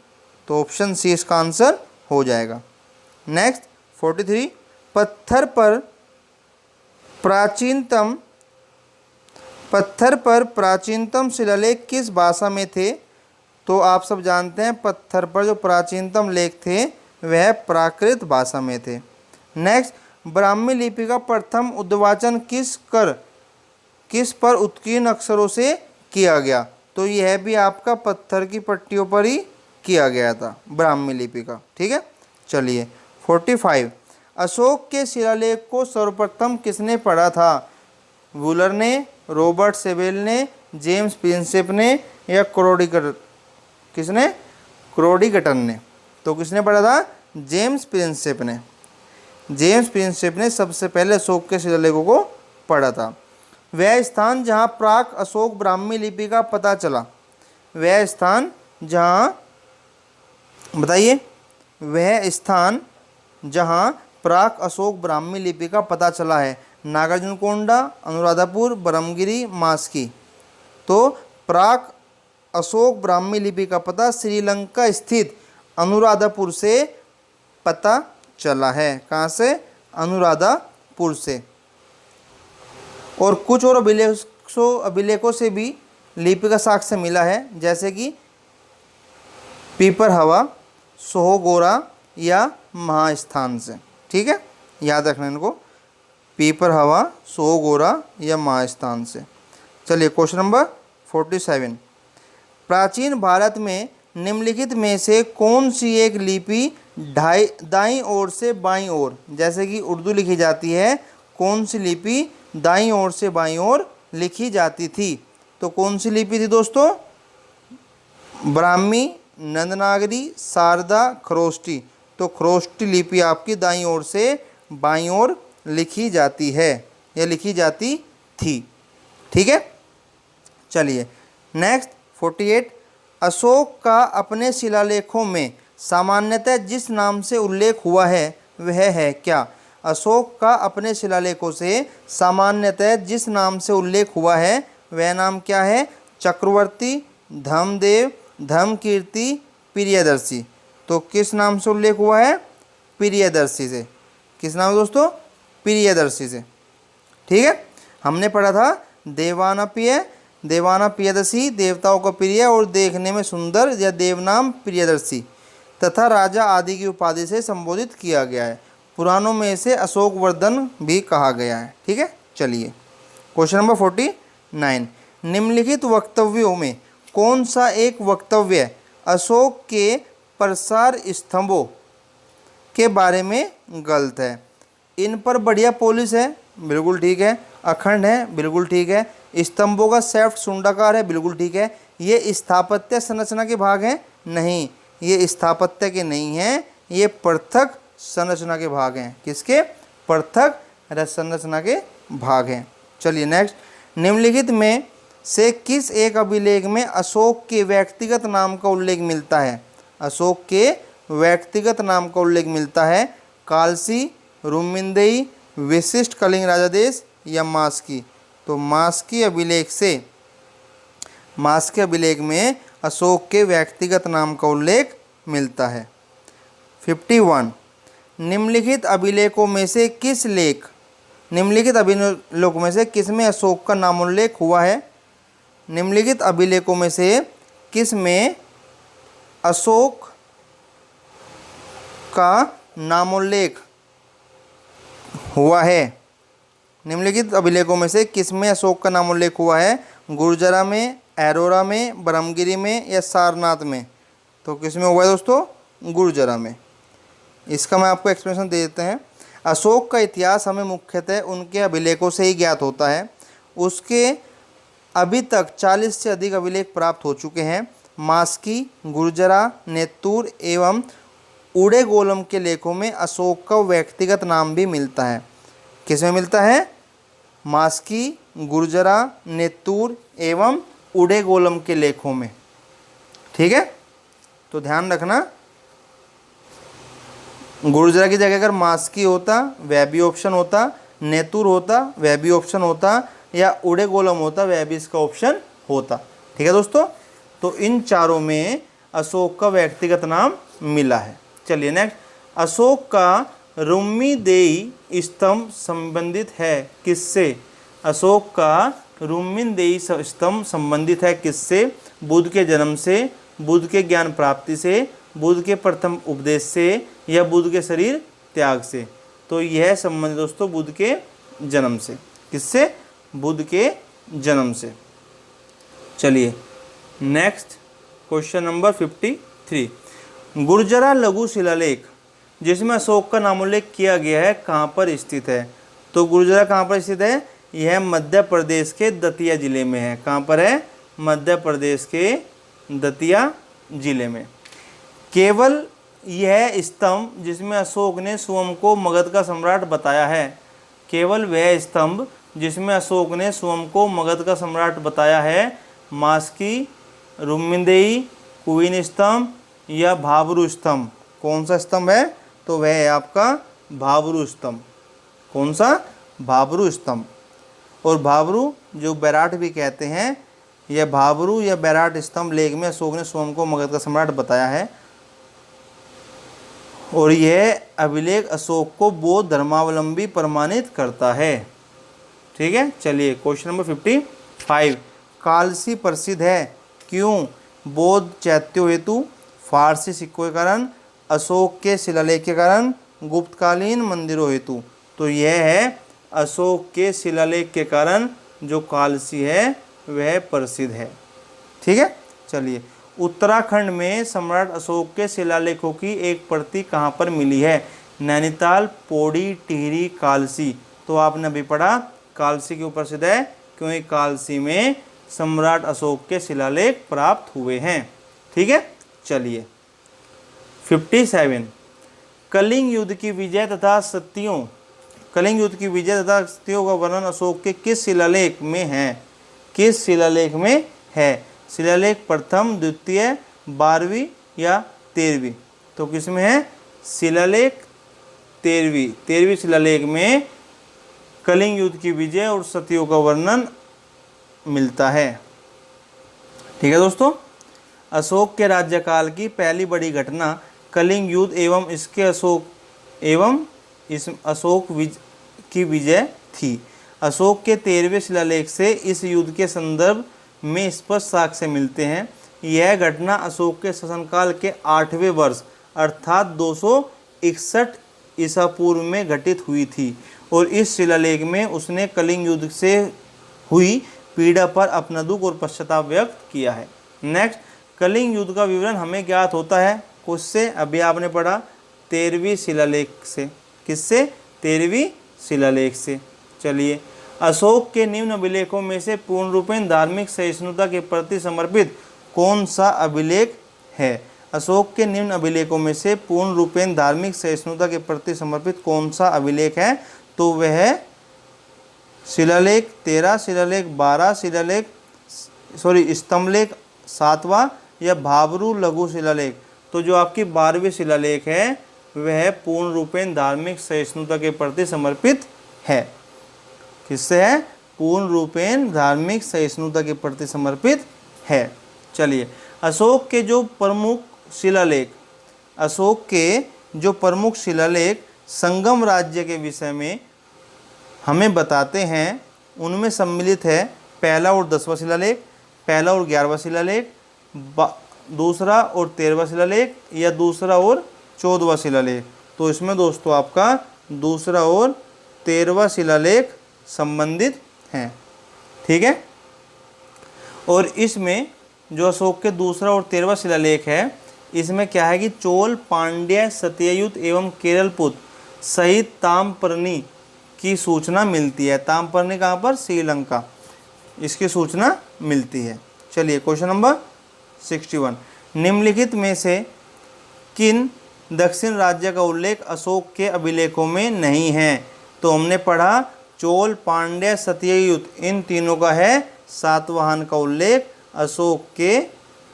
तो ऑप्शन सी इसका आंसर हो जाएगा। नेक्स्ट 43, पत्थर पर प्राचीनतम शिलालेख किस भाषा में थे? तो आप सब जानते हैं पत्थर पर जो प्राचीनतम लेख थे वह प्राकृत भाषा में थे। नेक्स्ट, ब्राह्मी लिपि का प्रथम उद्वाचन किस पर उत्कीर्ण अक्षरों से किया गया? तो यह भी आपका पत्थर की पट्टियों पर ही किया गया था ब्राह्मी लिपि का। ठीक है, चलिए 45, अशोक के शिलालेख को सर्वप्रथम किसने पढ़ा था? वूलर ने, रॉबर्ट सेबेल ने, जेम्स प्रिंसेप ने या क्रोडिगटन ने? तो किसने पढ़ा था? जेम्स प्रिंसेप ने। जेम्स प्रिंसेप ने सबसे पहले अशोक के शिलालेखों को पढ़ा था। वह स्थान जहाँ प्राक अशोक ब्राह्मी लिपि का पता चला, वह स्थान जहाँ बताइए, वह स्थान जहाँ प्राक अशोक ब्राह्मी लिपि का पता चला है? नागार्जुनकोंडा, अनुराधापुर, ब्रह्मगिरी, मास्की। तो प्राक अशोक ब्राह्मी लिपि का पता श्रीलंका स्थित अनुराधापुर से पता चला है। कहाँ से? अनुराधापुर से। और कुछ और अभिलेखों से भी लिपि का साक्ष्य मिला है, जैसे कि पीपर हवा, सोहगोरा या महास्थान से। ठीक है, याद रखना इनको, पीपर हवा, सोहगोरा या महास्थान से। चलिए क्वेश्चन नंबर 47, प्राचीन भारत में निम्नलिखित में से कौन सी एक लिपि दाईं ओर से बाईं ओर, जैसे कि उर्दू लिखी जाती है, कौन सी लिपि दाईं ओर से बाईं ओर लिखी जाती थी? तो कौन सी लिपि थी दोस्तों? ब्राह्मी, नंदनागरी, शारदा, खरोष्टी। तो खरोष्टी लिपि आपकी दाईं ओर से बाईं ओर लिखी जाती है या लिखी जाती थी। ठीक है, चलिए नेक्स्ट 48। अशोक का अपने शिलालेखों में सामान्यतः जिस नाम से उल्लेख हुआ है वह है क्या? अशोक का अपने शिलालेखों से सामान्यतः जिस नाम से उल्लेख हुआ है वह नाम क्या है? चक्रवर्ती, धर्मदेव, धर्मकीर्ति, प्रियदर्शी। तो किस नाम से उल्लेख हुआ है? प्रियदर्शी से। किस नाम दोस्तों? प्रियदर्शी से। ठीक है, हमने पढ़ा था देवानाप्रिय, देवानाप्रियदर्शी देवताओं का प्रिय और देखने में सुंदर या देवनाम प्रियदर्शी तथा राजा आदि की उपाधि से संबोधित किया गया है। पुराणों में इसे अशोक वर्धन भी कहा गया है। ठीक है, चलिए क्वेश्चन नंबर 49। निम्नलिखित वक्तव्यों में कौन सा एक वक्तव्य अशोक के प्रसार स्तंभों के बारे में गलत है? इन पर बढ़िया पॉलिश है, बिल्कुल ठीक है। अखंड है, बिल्कुल ठीक है। स्तंभों का शेफ्ट शुंडाकार है, बिल्कुल ठीक है। ये स्थापत्य संरचना के भाग हैं? नहीं, ये स्थापत्य के नहीं हैं, ये पृथक संरचना के भाग हैं। किसके? पृथक संरचना के भाग हैं। चलिए नेक्स्ट। निम्नलिखित में से किस एक अभिलेख में अशोक के व्यक्तिगत नाम का उल्लेख मिलता है? अशोक के व्यक्तिगत नाम का उल्लेख मिलता है? कालसी, रुमिंदेई, विशिष्ट कलिंग राजादेश या मास्की? तो मास्की अभिलेख में अशोक के व्यक्तिगत नाम का उल्लेख मिलता है। 51। निम्नलिखित अभिलेखों में से किस में अशोक का नामोल्लेख हुआ है? निम्नलिखित अभिलेखों में से किस में अशोक का नामोल्लेख हुआ है? निम्नलिखित अभिलेखों में से किस में अशोक का नामोल्लेख हुआ है? गुर्जरा में, एरोरा में, ब्रह्मगिरी में या सारनाथ में? तो किस में हुआ है दोस्तों? गुर्जरा में। इसका मैं आपको एक्सप्लेनेशन दे देते हैं। अशोक का इतिहास हमें मुख्यतः उनके अभिलेखों से ही ज्ञात होता है। उसके अभी तक 40 से अधिक अभिलेख प्राप्त हो चुके हैं। मास्की, गुर्जरा, नेत्तूर एवं उड़ेगोलम के लेखों में अशोक का व्यक्तिगत नाम भी मिलता है। किस में मिलता है? मास्की, गुर्जरा, नेत्तूर एवं उड़ेगोलम के लेखों में। ठीक है, तो ध्यान रखना, गुर्जरा की जगह अगर मास्की होता वह भी ऑप्शन होता, नेतुर होता वह भी ऑप्शन होता, या उड़ेगोलम होता वह भी इसका ऑप्शन होता। ठीक है दोस्तों, तो इन चारों में अशोक का व्यक्तिगत नाम मिला है। चलिए नेक्स्ट। अशोक का रुम्मीदेई स्तंभ संबंधित है किससे? अशोक का रुम्मीदेई स्तंभ संबंधित है किससे? बुद्ध के जन्म से, बुद्ध के ज्ञान प्राप्ति से, बुद्ध के प्रथम उपदेश से या बुद्ध के शरीर त्याग से? तो यह संबंध दोस्तों बुद्ध के जन्म से। किससे? बुद्ध के जन्म से। चलिए नेक्स्ट क्वेश्चन नंबर 53। गुर्जरा लघु शिलालेख जिसमें अशोक का नामोल्लेख किया गया है कहाँ पर स्थित है? तो गुर्जरा कहाँ पर स्थित है? यह मध्य प्रदेश के दतिया जिले में है। कहाँ पर है? मध्य प्रदेश के दतिया जिले में। केवल यह स्तंभ जिसमें अशोक ने स्वयं को मगध का सम्राट बताया है, केवल वह स्तंभ जिसमें अशोक ने स्वयं को मगध का सम्राट बताया है, मास्की, रुम्मीदेई, कुइन स्तंभ या भाबरू स्तंभ? कौन सा स्तंभ है? तो वह है आपका भाबरू स्तंभ। कौन सा? भाबरू स्तंभ। और भाबरू जो बैराट भी कहते हैं, यह भाबरू या बैराट स्तंभ लेख में अशोक ने स्वयं को मगध का सम्राट बताया है। और यह अभिलेख अशोक को बौद्ध धर्मावलंबी प्रमाणित करता है। ठीक है, चलिए क्वेश्चन नंबर 55। कालसी प्रसिद्ध है क्यों? बौद्ध चैत्यों हेतु, फारसी सिक्कों के कारण, अशोक के शिलालेख के कारण, गुप्तकालीन मंदिरों हेतु? तो यह है अशोक के शिलालेख के कारण जो कालसी है वह प्रसिद्ध है। ठीक है, चलिए उत्तराखंड में सम्राट अशोक के शिलालेखों की एक प्रति कहाँ पर मिली है? नैनीताल, पौड़ी, टिहरी, कालसी? तो आपने अभी पढ़ा कालसी के ऊपर स्थित है क्योंकि कालसी में सम्राट अशोक के शिलालेख प्राप्त हुए हैं। ठीक है, चलिए 57। कलिंग युद्ध की विजय तथा सत्यों का वर्णन अशोक के किस शिलालेख में है? किस शिलालेख में है? शिलालेख प्रथम, द्वितीय, 12वीं या 13वीं? तो किसमें है? शिलालेख 13वीं शिलालेख में कलिंग युद्ध की विजय और सत्यों का वर्णन मिलता है। ठीक है दोस्तों, अशोक के राज्यकाल की पहली बड़ी घटना कलिंग युद्ध एवं इस अशोक की विजय थी। अशोक के 13वें शिलालेख से इस युद्ध के संदर्भ में स्पष्ट साक्ष्य मिलते हैं। यह घटना अशोक के शासनकाल के 8वें वर्ष अर्थात 261 ईसा पूर्व में घटित हुई थी और इस शिलालेख में उसने कलिंग युद्ध से हुई पीड़ा पर अपना दुख और पश्चाताप व्यक्त किया है। नेक्स्ट, कलिंग युद्ध का विवरण हमें ज्ञात होता है किससे? अभी आपने पढ़ा 13वीं शिलालेख से। किससे? 13वीं शिलालेख से। चलिए, अशोक के निम्न अभिलेखों में से पूर्ण रूपेण धार्मिक सहिष्णुता के प्रति समर्पित कौन सा अभिलेख है? अशोक के निम्न अभिलेखों में से पूर्ण रूपेण धार्मिक सहिष्णुता के प्रति समर्पित कौन सा अभिलेख है? तो वह है शिलालेख 13, शिलालेख 12, स्तंभलेख 7वां या भाबरू लघु शिलालेख। तो जो आपकी 12वीं शिलालेख है वह पूर्ण रूपेण धार्मिक सहिष्णुता के प्रति समर्पित है। किससे है? पूर्ण रूपेण धार्मिक सहिष्णुता के प्रति समर्पित है। चलिए, अशोक के जो प्रमुख शिलालेख संगम राज्य के विषय में हमें बताते हैं, उनमें सम्मिलित है पहला और 10वां शिलालेख, पहला और 11वां शिलालेख, दूसरा और 13वां शिलालेख या दूसरा और 14वां शिलालेख। तो इसमें दोस्तों आपका दूसरा और 13वां शिलालेख संबंधित हैं। ठीक है, और इसमें जो अशोक के दूसरा और 13वां शिलालेख है, इसमें क्या है कि चोल, पांड्य, सत्ययुत एवं केरलपुत सहित ताम्रपर्णी की सूचना मिलती है। ताम्रपर्णी कहाँ पर? श्रीलंका। इसकी सूचना मिलती है। चलिए, क्वेश्चन नंबर 61, निम्नलिखित में से किन दक्षिण राज्य का उल्लेख अशोक के अभिलेखों में नहीं है? तो हमने पढ़ा चोल, पांड्य, सत्ययुत, इन तीनों का है। सातवाहन का उल्लेख अशोक के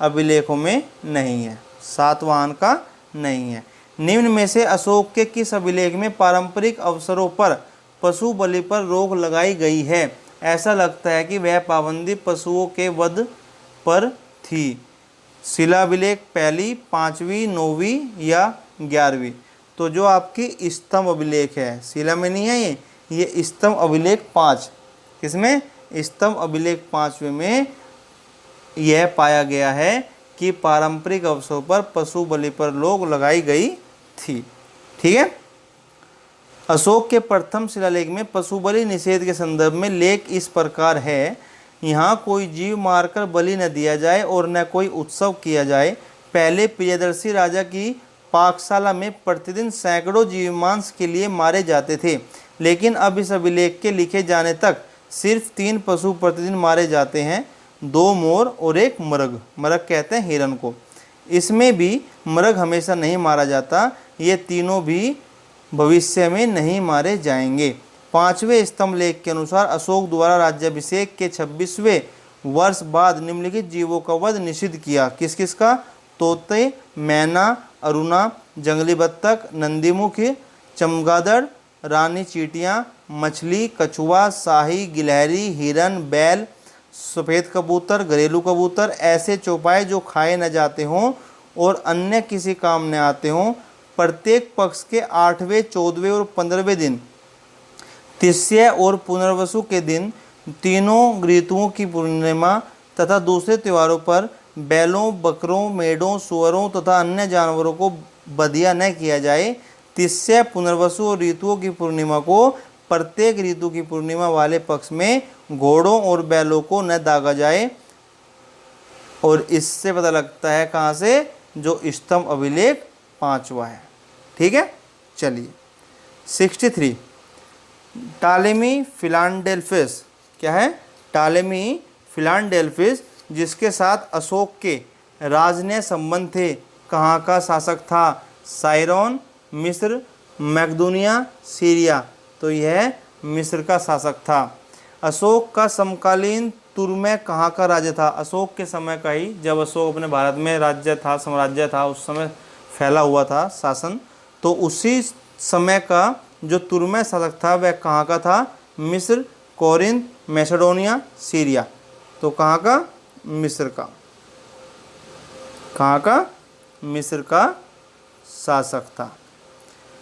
अभिलेखों में नहीं है। सातवाहन का नहीं है। निम्न में से अशोक के किस अभिलेख में पारंपरिक अवसरों पर पशु बलि पर रोक लगाई गई है? ऐसा लगता है कि वह पाबंदी पशुओं के वध पर थी। शिलाभिलेख पहली, 5वीं, 9वीं या 11वीं? तो जो आपकी स्तंभ अभिलेख है, शिला में नहीं है ये स्तंभ अभिलेख 5। किसमें? स्तंभ अभिलेख 5वें में यह पाया गया है कि पारंपरिक अवसरों पर पशु बलि पर रोक लगाई गई थी। ठीक है, अशोक के प्रथम शिलालेख में पशु बलि निषेध के संदर्भ में लेख इस प्रकार है, यहाँ कोई जीव मारकर बलि न दिया जाए और न कोई उत्सव किया जाए। पहले प्रियदर्शी राजा की पाकशाला में प्रतिदिन सैकड़ों जीव मांस के लिए मारे जाते थे, लेकिन अब इस अभिलेख के लिखे जाने तक सिर्फ 3 पशु प्रतिदिन मारे जाते हैं, 2 मोर और 1 मृग। मृग कहते हैं हिरन को। इसमें भी मृग हमेशा नहीं मारा जाता, ये तीनों भी भविष्य में नहीं मारे जाएंगे। 5वें स्तंभ लेख के अनुसार अशोक द्वारा राज्याभिषेक के 26वें वर्ष बाद निम्नलिखित जीवों का वध निषिद्ध किया। किस किस का? तोते, मैना, अरुणा, जंगली बत्तख, नंदीमुखी, चमगादड़, रानी चींटियां, मछली, कछुआ, शाही, गिलहरी, हिरन, बैल, सफ़ेद कबूतर, घरेलू कबूतर, ऐसे चौपाए जो खाए न जाते हों और अन्य किसी काम न आते हों। प्रत्येक पक्ष के 8वें, 14वें और 15वें दिन, तिस्य और पुनर्वसु के दिन, तीनों ऋतुओं की पूर्णिमा तथा दूसरे त्योहारों पर बैलों, बकरों, मेढ़ों, सुअरों तथा अन्य जानवरों को बधिया न किया जाए। तिस्य, पुनर्वसु और ऋतुओं की पूर्णिमा को प्रत्येक ऋतु की पूर्णिमा वाले पक्ष में घोड़ों और बैलों को न दागा जाए। और इससे पता लगता है कहाँ से? जो स्तंभ अभिलेख 5वां है। ठीक है, चलिए 63, टालेमी फिलाडेल्फियस। क्या है? टालेमी फिलाडेल्फियस, जिसके साथ अशोक के राजनय संबंध थे, कहाँ का शासक था? साइरोन, मिस्र, मैकदोनिया, सीरिया, तो यह मिस्र का शासक था। अशोक का समकालीन तुर्मै कहाँ का राज्य था? अशोक के समय का ही, जब अशोक अपने भारत में राज्य था, साम्राज्य था, उस समय फैला हुआ था शासन, तो उसी समय का जो तुर्मै शासक था वह कहाँ का था? मिस्र, कोरिंथ, मैसेडोनिया, सीरिया, तो कहाँ का? मिस्र का। कहाँ का? मिस्र का शासक था।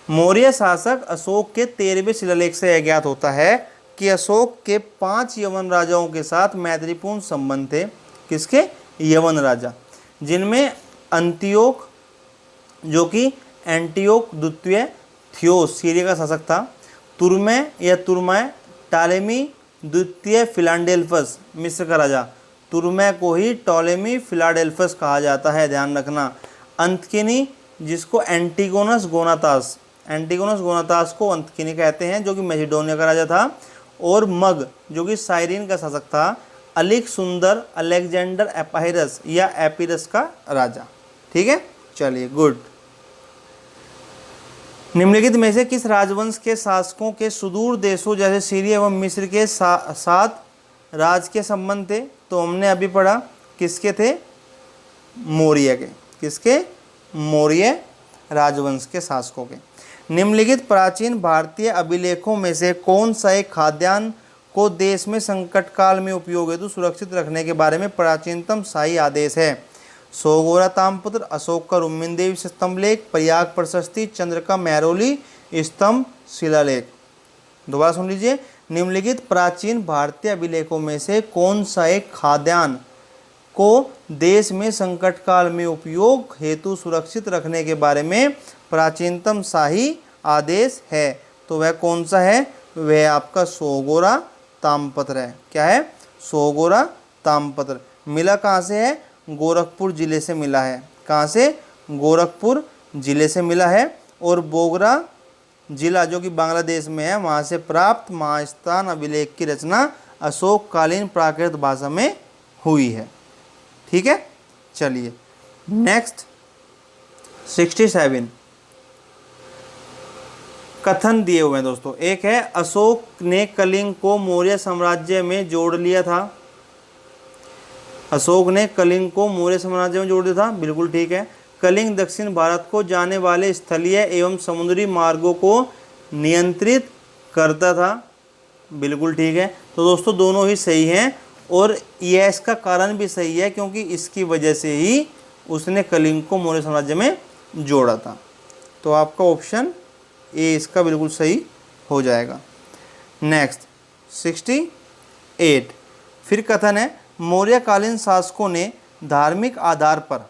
मौर्य शासक अशोक के 13वें शिलालेख से यह ज्ञात होता है कि अशोक के 5 यवन राजाओं के साथ मैत्रीपूर्ण संबंध थे। किसके? यवन राजा, जिनमें अंतियोक, जो कि एंटियोक द्वितीय, थियोस सीरिया का शासक था, तुर्मै या तुर्मै, टालेमी द्वितीय, फिलाडेल्फस मिस्र का राजा। तुर्मै को ही टॉलेमी फिलाडेल्फस कहा जाता है, ध्यान रखना। अंतकिनी, जिसको एंटीगोनस गोनातास, एंटीगोनस गोनातास को अंतकिनी कहते हैं, जो कि मैसिडोनिया का राजा था। और मग, जो कि साइरिन का शासक था। अलिक सुंदर, अलेक्जेंडर एपाहिरस या एपिरस का राजा। ठीक है, चलिए गुड। निम्नलिखित में से किस राजवंश के शासकों के सुदूर देशों जैसे सीरिया एवं मिस्र के साथ राज के संबंध थे? तो हमने अभी पढ़ा किसके थे? मौर्य के। किसके? मौर्य राजवंश के शासकों के। निम्नलिखित प्राचीन भारतीय अभिलेखों में से कौन सा एक खाद्यान्न को देश में संकट काल में उपयोग हेतु सुरक्षित रखने के बारे में प्राचीनतम शाही आदेश है? सोगोरा ताम्रपत्र, अशोक का रुक्मिणी देवी स्तंभ लेख, प्रयाग प्रशस्ति, चंद्र का महरौली स्तंभ शिलालेख। दोबारा सुन लीजिए, निम्नलिखित प्राचीन भारतीय अभिलेखों में से कौन सा एक खाद्यान्न को देश में संकट काल में उपयोग हेतु सुरक्षित रखने के बारे में प्राचीनतम शाही आदेश है? तो वह कौन सा है? वह आपका सोगोरा ताम्रपत्र है। क्या है? सोगोरा ताम्रपत्र। मिला कहाँ से है? गोरखपुर जिले से मिला है। कहाँ से? गोरखपुर जिले से मिला है। और बोगरा जिला, जो कि बांग्लादेश में है, वहाँ से प्राप्त महास्थान अभिलेख की रचना अशोककालीन प्राकृत भाषा में हुई है। ठीक है, चलिए नेक्स्ट 67 कथन दिए हुए हैं दोस्तों। एक है अशोक ने कलिंग को मौर्य साम्राज्य में जोड़ लिया था। अशोक ने कलिंग को मौर्य साम्राज्य में जोड़ दिया था, बिल्कुल ठीक है। कलिंग दक्षिण भारत को जाने वाले स्थलीय एवं समुद्री मार्गों को नियंत्रित करता था, बिल्कुल ठीक है। तो दोस्तों दोनों ही सही हैं, और यह इसका कारण भी सही है क्योंकि इसकी वजह से ही उसने कलिंग को मौर्य साम्राज्य में जोड़ा था। तो आपका ऑप्शन ए इसका बिल्कुल सही हो जाएगा। नेक्स्ट 68 फिर कथन है मौर्यकालीन शासकों ने धार्मिक आधार पर,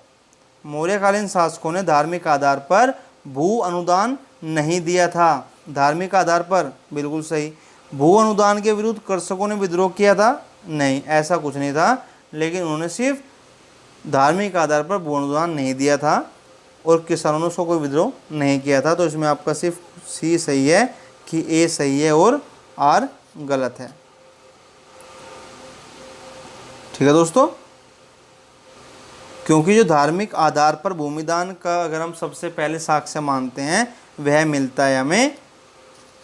मौर्यकालीन शासकों ने धार्मिक आधार पर भू अनुदान नहीं दिया था। धार्मिक आधार पर, बिल्कुल सही। भू अनुदान के विरुद्ध कृषकों ने विद्रोह किया था? नहीं, ऐसा कुछ नहीं था, लेकिन उन्होंने सिर्फ धार्मिक आधार पर भू अनुदान नहीं दिया था और किसानों ने उसको कोई विद्रोह नहीं किया था। तो इसमें आपका सिर्फ सी सही है कि ए सही है और आर गलत है। ठीक है दोस्तों, क्योंकि जो धार्मिक आधार पर भूमिदान का अगर हम सबसे पहले साक्ष्य मानते हैं वह मिलता है हमें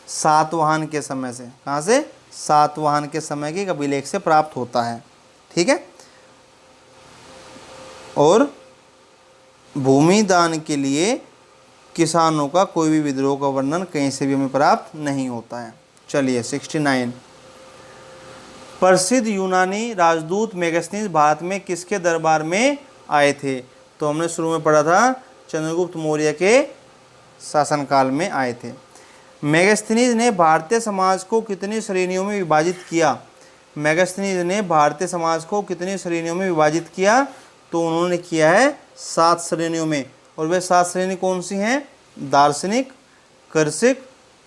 सातवाहन के समय से। कहाँ से? सातवाहन के समय के अभिलेख से प्राप्त होता है। ठीक है, और भूमिदान के लिए किसानों का कोई भी विद्रोह का वर्णन कहीं से भी हमें प्राप्त नहीं होता है। चलिए 69 प्रसिद्ध यूनानी राजदूत मेगास्थनीज भारत में किसके दरबार में आए थे? तो हमने शुरू में पढ़ा था चंद्रगुप्त मौर्य के शासनकाल में आए थे। मेगास्थनीज ने भारतीय समाज को कितनी श्रेणियों में विभाजित किया? मेगास्थनीज ने भारतीय समाज को कितनी श्रेणियों में विभाजित किया? तो उन्होंने किया है 7 श्रेणियों में। और वे 7 श्रेणी कौन सी हैं? दार्शनिक, कृषक,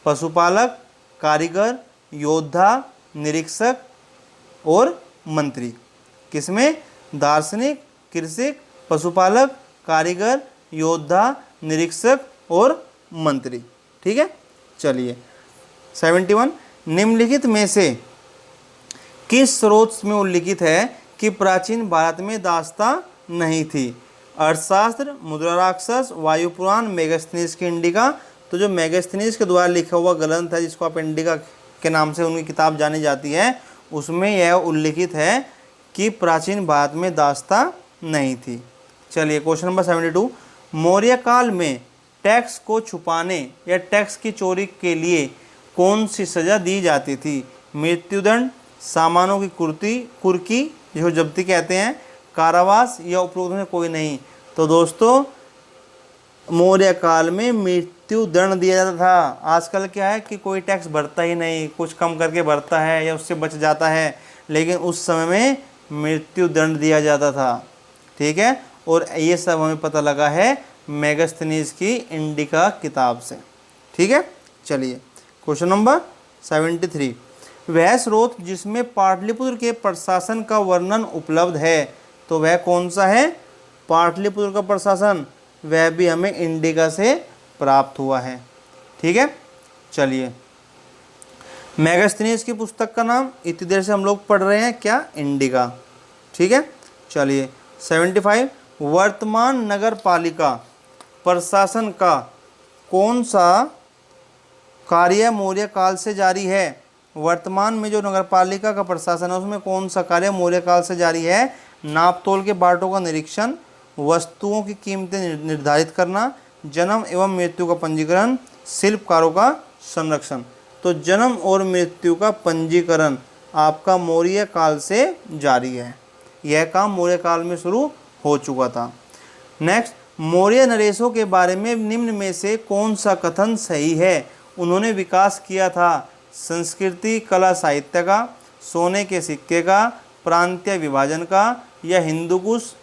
पशुपालक, कारीगर, योद्धा, निरीक्षक और मंत्री। किसमें? दार्शनिक, कृषक, पशुपालक, कारीगर, योद्धा, निरीक्षक और मंत्री। ठीक है, चलिए 71 निम्नलिखित में से किस स्रोत में उल्लिखित है कि प्राचीन भारत में दास्तां नहीं थी? अर्थशास्त्र, मुद्रा राक्षस, वायु पुराण, मेगास्थनीज की इंडिका। तो जो मेगास्थनीज के द्वारा लिखा हुआ ग्रंथ है, जिसको आप इंडिका के नाम से उनकी किताब जानी जाती है, उसमें यह उल्लिखित है कि प्राचीन भारत में दास्ता नहीं थी। चलिए क्वेश्चन नंबर 72, मौर्य काल में टैक्स को छुपाने या टैक्स की चोरी के लिए कौन सी सज़ा दी जाती थी? मृत्युदंड, सामानों की कुर्की जिसको जब्ती कहते हैं, कारावास या उपरोक्त में कोई नहीं? तो दोस्तों मौर्य काल में मृत्यु दंड दिया जाता था। आजकल क्या है कि कोई टैक्स भरता ही नहीं, कुछ कम करके भरता है या उससे बच जाता है, लेकिन उस समय में मृत्यु दंड दिया जाता था। ठीक है, और ये सब हमें पता लगा है मेगास्थनीज की इंडिका किताब से। ठीक है, चलिए क्वेश्चन नंबर 73, वह स्रोत जिसमें पाटलिपुत्र के प्रशासन का वर्णन उपलब्ध है, तो वह कौन सा है? पाटलिपुत्र का प्रशासन, वह भी हमें इंडिका से प्राप्त हुआ है। ठीक है, चलिए मेगास्थनीज की पुस्तक का नाम इतनी देर से हम लोग पढ़ रहे हैं क्या? इंडिका। ठीक है, चलिए 75, वर्तमान नगर पालिका प्रशासन का कौन सा कार्य मौर्य काल से जारी है? वर्तमान में जो नगर पालिका का प्रशासन है उसमें कौन सा कार्य मौर्य काल से जारी है? नापतोल के बांटों का निरीक्षण, वस्तुओं की कीमतें निर्धारित करना, जन्म एवं मृत्यु का पंजीकरण, शिल्पकारों का संरक्षण। तो जन्म और मृत्यु का पंजीकरण आपका मौर्य काल से जारी है। यह काम मौर्य काल में शुरू हो चुका था। नेक्स्ट, मौर्य नरेशों के बारे में निम्न में से कौन सा कथन सही है? उन्होंने विकास किया था संस्कृति कला साहित्य का, सोने के सिक्के का, प्रांतीय विभाजन का, या हिंदूकुश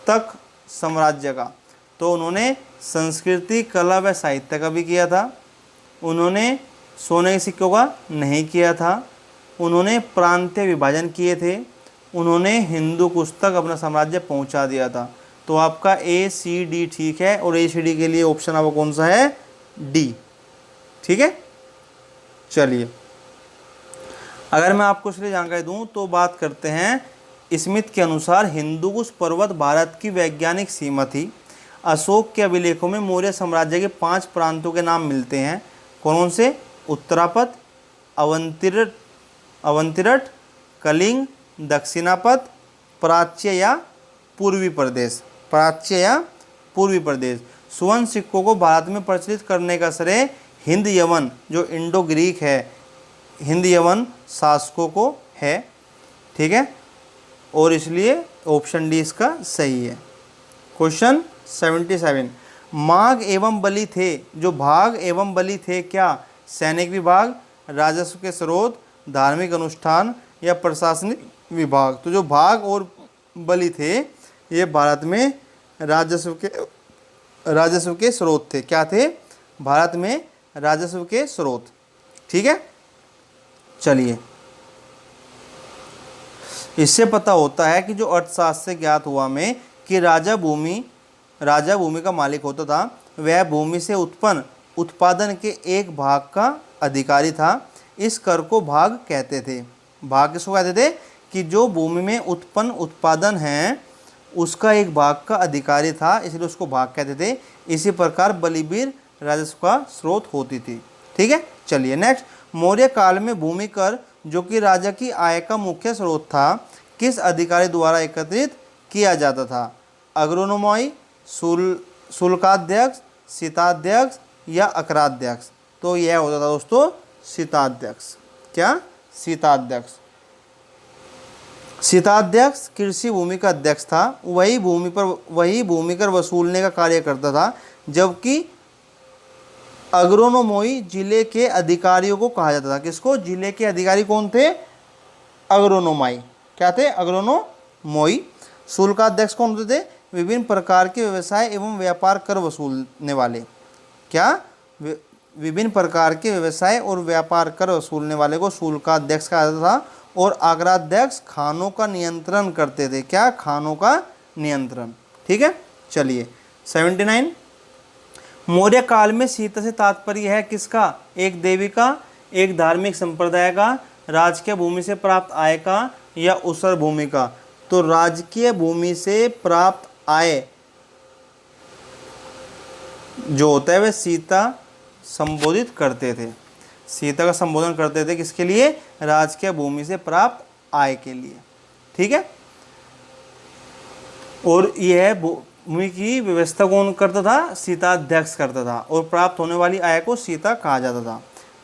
तक साम्राज्य का? तो उन्होंने संस्कृति कला व साहित्य का भी किया था, उन्होंने सोने के सिक्कों का नहीं किया था, उन्होंने प्रांतीय विभाजन किए थे, उन्होंने हिंदूकुश तक अपना साम्राज्य पहुंचा दिया था। तो आपका ACD ठीक है, और ACD के लिए ऑप्शन आपका कौन सा है? D। ठीक है, चलिए अगर मैं आपको इसलिए जानकारी दूं तो बात करते हैं। स्मिथ के अनुसार हिंदूकुश पर्वत भारत की वैज्ञानिक सीमा थी। अशोक के अभिलेखों में मौर्य साम्राज्य के 5 प्रांतों के नाम मिलते हैं। कौन से? उत्तरापथ, अवंतिरट, कलिंग, दक्षिणापथ, प्राच्य या पूर्वी प्रदेश। प्राच्य या पूर्वी प्रदेश। स्वर्ण सिक्कों को भारत में प्रचलित करने का श्रेय हिंद यवन, जो इंडो ग्रीक है, हिंद यवन शासकों को है। ठीक है, और इसलिए ऑप्शन डी इसका सही है। क्वेश्चन 77, माघ एवं बलि थे, जो भाग एवं बलि थे क्या? सैनिक विभाग, राजस्व के स्रोत, धार्मिक अनुष्ठान, या प्रशासनिक विभाग? तो जो भाग और बलि थे ये भारत में राजस्व के स्रोत थे। क्या थे? भारत में राजस्व के स्रोत। ठीक है, चलिए इससे पता होता है कि जो अर्थशास्त्र से ज्ञात हुआ में कि राजा भूमि का मालिक होता था, वह भूमि से उत्पन्न उत्पादन के एक भाग का अधिकारी था। इस कर को भाग कहते थे। भाग किसको कहते थे? कि जो भूमि में उत्पन्न उत्पादन है उसका एक भाग का अधिकारी था, इसलिए उसको भाग कहते थे। इसी प्रकार बलिबीर राजस्व का स्रोत होती थी। ठीक है, चलिए नेक्स्ट, मौर्य काल में भूमि कर, जो कि राजा की आय का मुख्य स्रोत था, किस अधिकारी द्वारा एकत्रित किया जाता था? अग्रोनोमाई, शुल्काध्यक्ष, शीताध्यक्ष, या अकराध्यक्ष? तो यह होता था दोस्तों शीताध्यक्ष। क्या? शीताध्यक्ष। शीताध्यक्ष कृषि भूमि का अध्यक्ष था। वही भूमि कर वसूलने का कार्य करता था, जबकि अग्रोनोमोई जिले के अधिकारियों को कहा जाता था। किसको? जिले के अधिकारी कौन थे? अग्रोनोमाई। क्या थे? अग्रोनोमोई। शुल्काध्यक्ष कौन होते थे? विभिन्न प्रकार के व्यवसाय एवं व्यापार कर वसूलने वाले। क्या? विभिन्न प्रकार के व्यवसाय और व्यापार कर वसूलने वाले को शुल्काध्यक्ष कहा जाता था। और अग्राध्यक्ष खानों का नियंत्रण करते थे। क्या? खानों का नियंत्रण। ठीक है, चलिए 79, मौर्य काल में सीता से तात्पर्य है किसका? एक देवी का, एक धार्मिक संप्रदाय का, राजकीय भूमि से प्राप्त आय का, या उसर भूमि का? तो राजकीय भूमि से प्राप्त आय जो होता है वह सीता संबोधित करते थे। सीता का संबोधन करते थे किसके लिए? राजकीय भूमि से प्राप्त आय के लिए। ठीक है। और यह भूमि की व्यवस्था कौन करता था? सीताध्यक्ष करता था। और प्राप्त होने वाली आय को सीता कहा जाता था।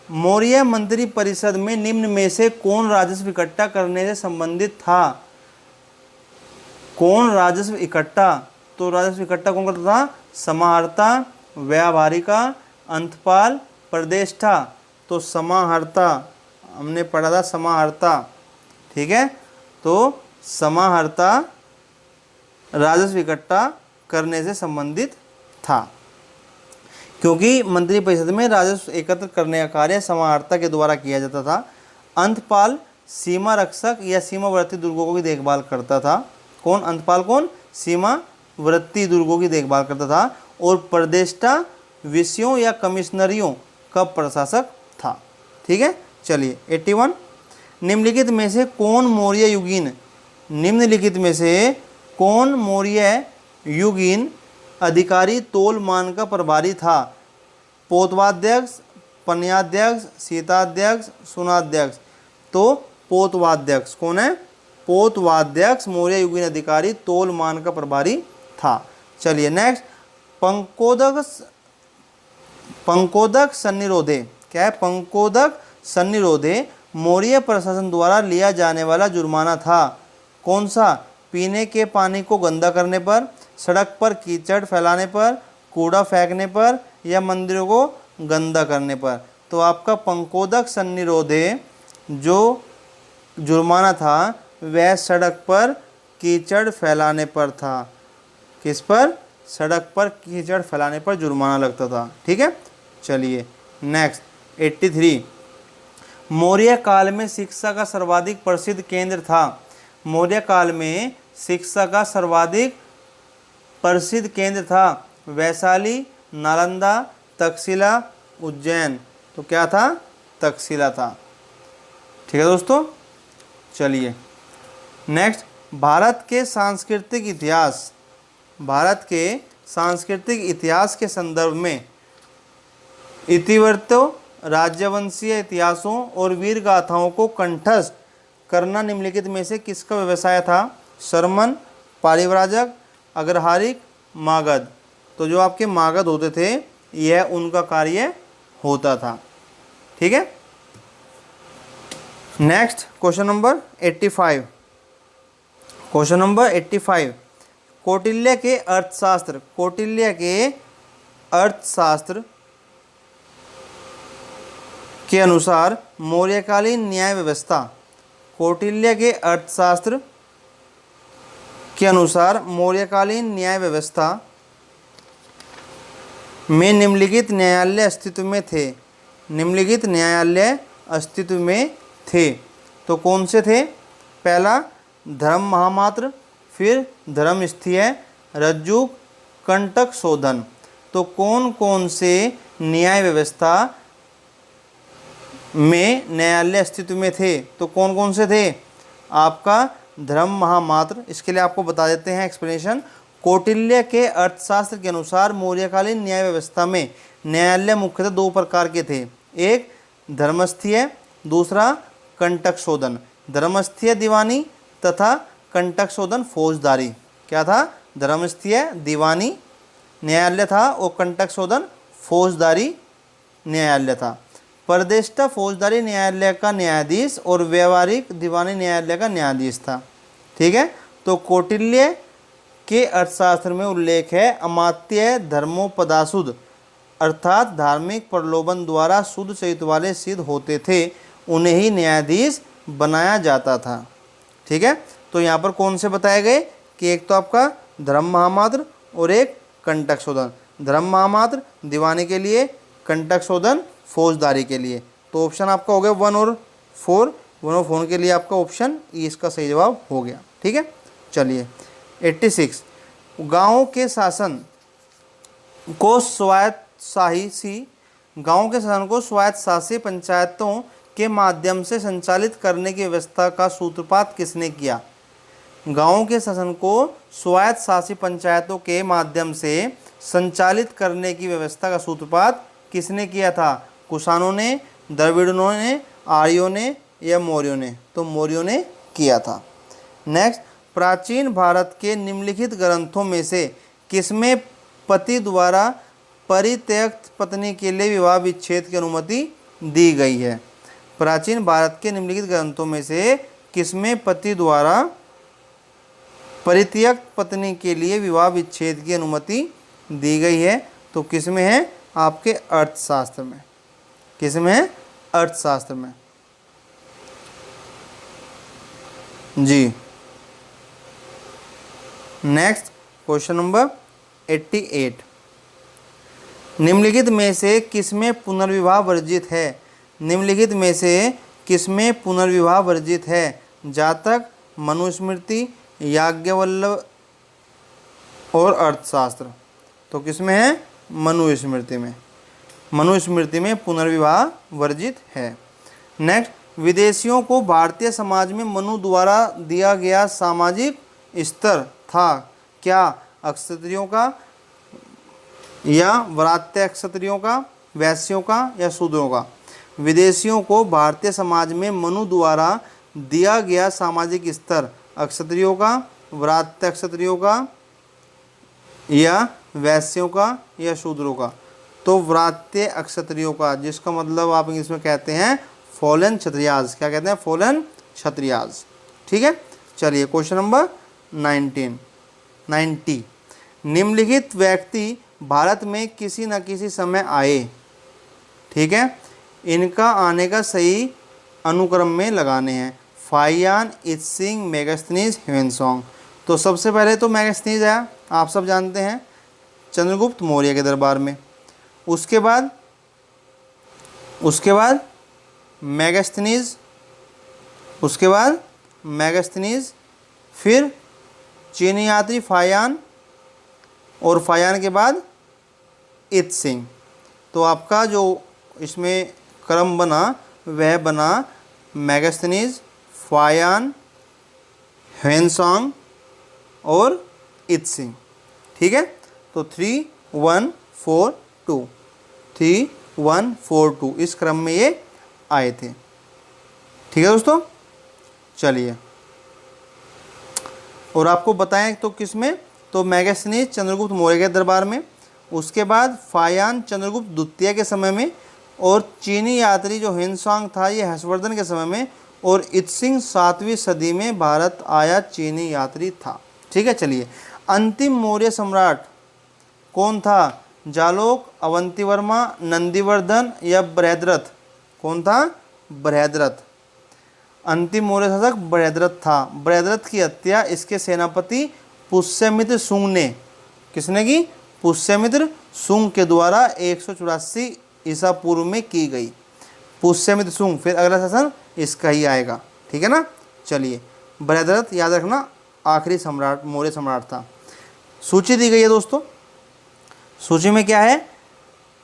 मौर्य मंत्री परिषद में निम्न में से कौन राजस्व इकट्ठा करने से संबंधित था? कौन राजस्व इकट्ठा? तो राजस्व इकट्ठा कौन करता था? समाहर्ता, व्यावहारिका, अंतपाल, प्रदेष्टा। तो समाहर्ता हमने पढ़ा था, समाहर्ता। ठीक है। तो समाहर्ता राजस्व इकट्ठा करने से संबंधित था, क्योंकि मंत्री परिषद में राजस्व एकत्र करने का कार्य समाहर्ता के द्वारा किया जाता था। अंतपाल सीमा रक्षक या सीमावर्ती दुर्गों की देखभाल करता था। कौन? अंतपाल कौन? सीमावर्ती दुर्गों की देखभाल करता था। और प्रदेष्टा विषयों या कमिश्नरियों का प्रशासक था। ठीक है। चलिए 81। निम्नलिखित में से कौन मौर्य युगीन, निम्नलिखित में से कौन मौर्य युगीन अधिकारी तोल मान का प्रभारी था? पोतवाध्यक्ष, पन्याध्यक्ष, सीताध्यक्ष, सुनाध्यक्ष। तो पोतवाध्यक्ष कौन है? पोतवाध्यक्ष मौर्य युगीन अधिकारी तोल मान का प्रभारी था। चलिए नेक्स्ट, पंकोदक सन्निरोधे। क्या है? पंकोदक सन्निरोधे मौर्य प्रशासन द्वारा लिया जाने वाला जुर्माना था। कौन सा? पीने के पानी को गंदा करने पर, सड़क पर कीचड़ फैलाने पर, कूड़ा फेंकने पर, या मंदिरों को गंदा करने पर। तो आपका पंकोदक सन्निरोधे जो जुर्माना था वह सड़क पर कीचड़ फैलाने पर था। किस पर? सड़क पर कीचड़ फैलाने पर जुर्माना लगता था। ठीक है। चलिए नेक्स्ट 83। मौर्य काल में शिक्षा का सर्वाधिक प्रसिद्ध केंद्र था। मौर्य काल में शिक्षा का सर्वाधिक प्रसिद्ध केंद्र था वैशाली, नालंदा, तक्षशिला, उज्जैन। तो क्या था? तक्षशिला था। ठीक है दोस्तों। चलिए नेक्स्ट, भारत के सांस्कृतिक इतिहास। भारत के सांस्कृतिक इतिहास के संदर्भ में इतिवृत्तों, राज्यवंशीय इतिहासों और वीर गाथाओं को कंठस्थ करना निम्नलिखित में से किसका व्यवसाय था? शर्मन, पारिव्राजक, अग्रहारिक, मागध। तो जो आपके मागध होते थे यह उनका कार्य होता था। ठीक है। Next question number 85। Question number 85, Kautilya के अर्थशास्त्र। कौटिल्य के अर्थशास्त्र के अनुसार मौर्यकालीन न्याय व्यवस्था। कौटिल्य के अर्थशास्त्र के अनुसार मौर्यकालीन न्याय व्यवस्था में निम्नलिखित न्यायालय अस्तित्व में थे। निम्नलिखित न्यायालय अस्तित्व में थे। तो कौन से थे? पहला धर्म महामात्र, फिर धर्मस्थीय, रज्जुक, कंटक शोधन। तो कौन कौन से न्याय व्यवस्था में न्यायालय अस्तित्व में थे? तो कौन कौन से थे? आपका धर्म महामात्र। इसके लिए आपको बता देते हैं एक्सप्लेनेशन। कौटिल्य के अर्थशास्त्र के अनुसार मौर्यकालीन न्याय व्यवस्था में न्यायालय मुख्यतः दो प्रकार के थे। एक धर्मस्थीय, दूसरा कंटक शोधन। धर्मस्थीय दीवानी तथा कंटक शोधन फौजदारी। क्या था? धर्मस्थीय दीवानी न्यायालय था और कंटक शोधन फौजदारी न्यायालय था। प्रदेष्टा फौजदारी न्यायालय का न्यायाधीश और व्यवहारिक दीवानी न्यायालय का न्यायाधीश था। ठीक है। तो कौटिल्य के अर्थशास्त्र में उल्लेख है अमात्य धर्मोपदाशुद्ध, अर्थात धार्मिक प्रलोभन द्वारा शुद्ध चरित्र वाले सिद्ध होते थे, उन्हें ही न्यायाधीश बनाया जाता था। ठीक है। तो यहाँ पर कौन से बताए गए कि एक तो आपका धर्म महामात्र और एक कंटक शोधन। धर्म महामात्र दीवानी के लिए, कंटक शोधन फौजदारी के लिए। तो ऑप्शन आपका हो गया 1 और 4। 1 और 4 के लिए आपका ऑप्शन ई इसका सही जवाब हो गया। ठीक है। चलिए 86, गाँव के शासन को स्वायत्त शासी पंचायतों के माध्यम से संचालित करने की व्यवस्था का सूत्रपात किसने किया? गाँव के शासन को स्वायत्त शासी पंचायतों के माध्यम से संचालित करने की व्यवस्था का सूत्रपात किसने किया था? कुषाणों ने, द्रविड़ों ने, आर्यों ने या मौर्यों ने? तो मौर्यों ने किया था। नेक्स्ट, प्राचीन भारत के निम्नलिखित ग्रंथों में से किसमें पति द्वारा परित्यक्त पत्नी के लिए विवाह विच्छेद की अनुमति दी गई है? प्राचीन भारत के निम्नलिखित ग्रंथों में से किसमें पति द्वारा परित्यक्त पत्नी के लिए विवाह विच्छेद की अनुमति दी गई है? तो किसमें है? आपके अर्थशास्त्र में। किसमें है? अर्थशास्त्र में। जी। नेक्स्ट क्वेश्चन नंबर 88, निम्नलिखित में से किसमें पुनर्विवाह वर्जित है? निम्नलिखित में से किसमें पुनर्विवाह वर्जित है? जातक, मनुस्मृति, याज्ञवल्क्य और अर्थशास्त्र। तो किसमें है? मनुस्मृति में। मनुस्मृति में पुनर्विवाह वर्जित है। नेक्स्ट, विदेशियों को भारतीय समाज में मनु द्वारा दिया गया सामाजिक स्तर था क्या? अक्षत्रियों का या व्रात्य क्षत्रियों का, वैश्यों का या शूद्रों का? विदेशियों को भारतीय समाज में मनु द्वारा दिया गया सामाजिक स्तर अक्षत्रियों का, व्रात्य क्षत्रियों का या वैश्यों का या शूद्रों का? तो व्रात्य अक्षत्रियों का, जिसका मतलब आप इंग्लिश में कहते हैं फॉलन क्षत्रियाज। क्या कहते हैं? फॉलन क्षत्रियाज। ठीक है। चलिए क्वेश्चन नंबर 90, निम्नलिखित व्यक्ति भारत में किसी न किसी समय आए। ठीक है, इनका आने का सही अनुक्रम में लगाने हैं। फाहियान, इत्सिंग, मेगास्थनीज, ह्वेनसोंग। तो सबसे पहले तो मेगास्थनीज आया, आप सब जानते हैं, चंद्रगुप्त मौर्य के दरबार में। उसके बाद मेगास्थनीज, फिर चीनी यात्री फाहियान, और फाहियान के बाद इत्सिंग। तो आपका जो इसमें क्रम बना वह बना मेगास्थनीज, फाहियान, ह्वेनसोंग और इत्सिंग। ठीक है, तो 3, 1, 4, 2, 3, 1, 4, 2 इस क्रम में ये आए थे। ठीक है दोस्तों, चलिए और आपको बताएं तो किसमें, तो मेगास्थनीज चंद्रगुप्त मौर्य के दरबार में, उसके बाद फाहियान चंद्रगुप्त द्वितीय के समय में, और चीनी यात्री जो ह्वेनसोंग था ये हर्षवर्धन के समय में, और इत्सिंग 7वीं सदी में भारत आया चीनी यात्री था। ठीक है, चलिए अंतिम मौर्य सम्राट कौन था? जालोक, अवंतिवर्मा, नंदीवर्धन या बृहद्रथ? कौन था? बृहद्रथ। अंतिम मौर्य शासक बृहद्रथ था। बृहद्रथ की हत्या इसके सेनापति पुष्यमित्र शुंग ने, किसने की? पुष्यमित्र शुंग के द्वारा 184 ईसा पूर्व में की गई। पुष्यमित्र शुंग, फिर अगला शासन इसका ही आएगा। ठीक है ना। चलिए बृहद्रथ याद रखना आखिरी सम्राट, मौर्य सम्राट था। सूची दी गई है दोस्तों। सूची में क्या है?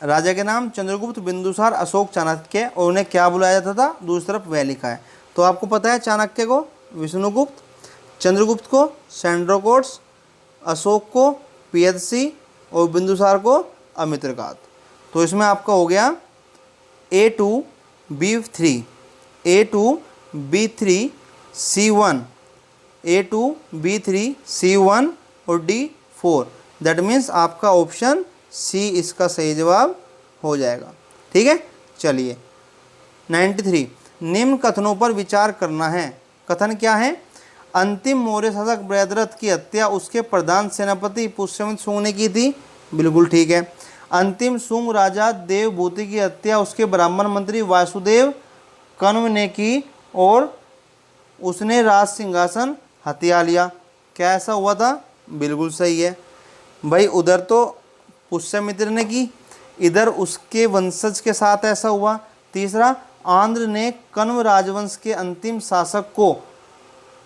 राजा के नाम चंद्रगुप्त, बिंदुसार, अशोक, चाणक्य, और उन्हें क्या बुलाया जाता था दूसरी तरफ वह लिखा है। तो आपको पता है चाणक्य को विष्णुगुप्त, चंद्रगुप्त को सेंड्रोकोट्स, अशोक को पियदसी और बिंदुसार को अमित्रघात। तो इसमें आपका हो गया A2, B3, A2, B3, C1, A2, B3, C1 और D4। दैट मीन्स आपका ऑप्शन सी इसका सही जवाब हो जाएगा। ठीक है, चलिए 93, निम्न कथनों पर विचार करना है। कथन क्या है? अंतिम मौर्य शासक बृहद्रथ की हत्या उसके प्रधान सेनापति पुष्यमित्र शुंग ने की थी। बिल्कुल ठीक है। अंतिम शुंग राजा देवभूति की हत्या उसके ब्राह्मण मंत्री वासुदेव कण्व ने की और उसने राज सिंहासन हथिया लिया। क्या ऐसा हुआ था? बिल्कुल सही है भाई। उधर तो पुष्यमित्र ने की, इधर उसके वंशज के साथ ऐसा हुआ। तीसरा, आंध्र ने कण्व राजवंश के अंतिम शासक को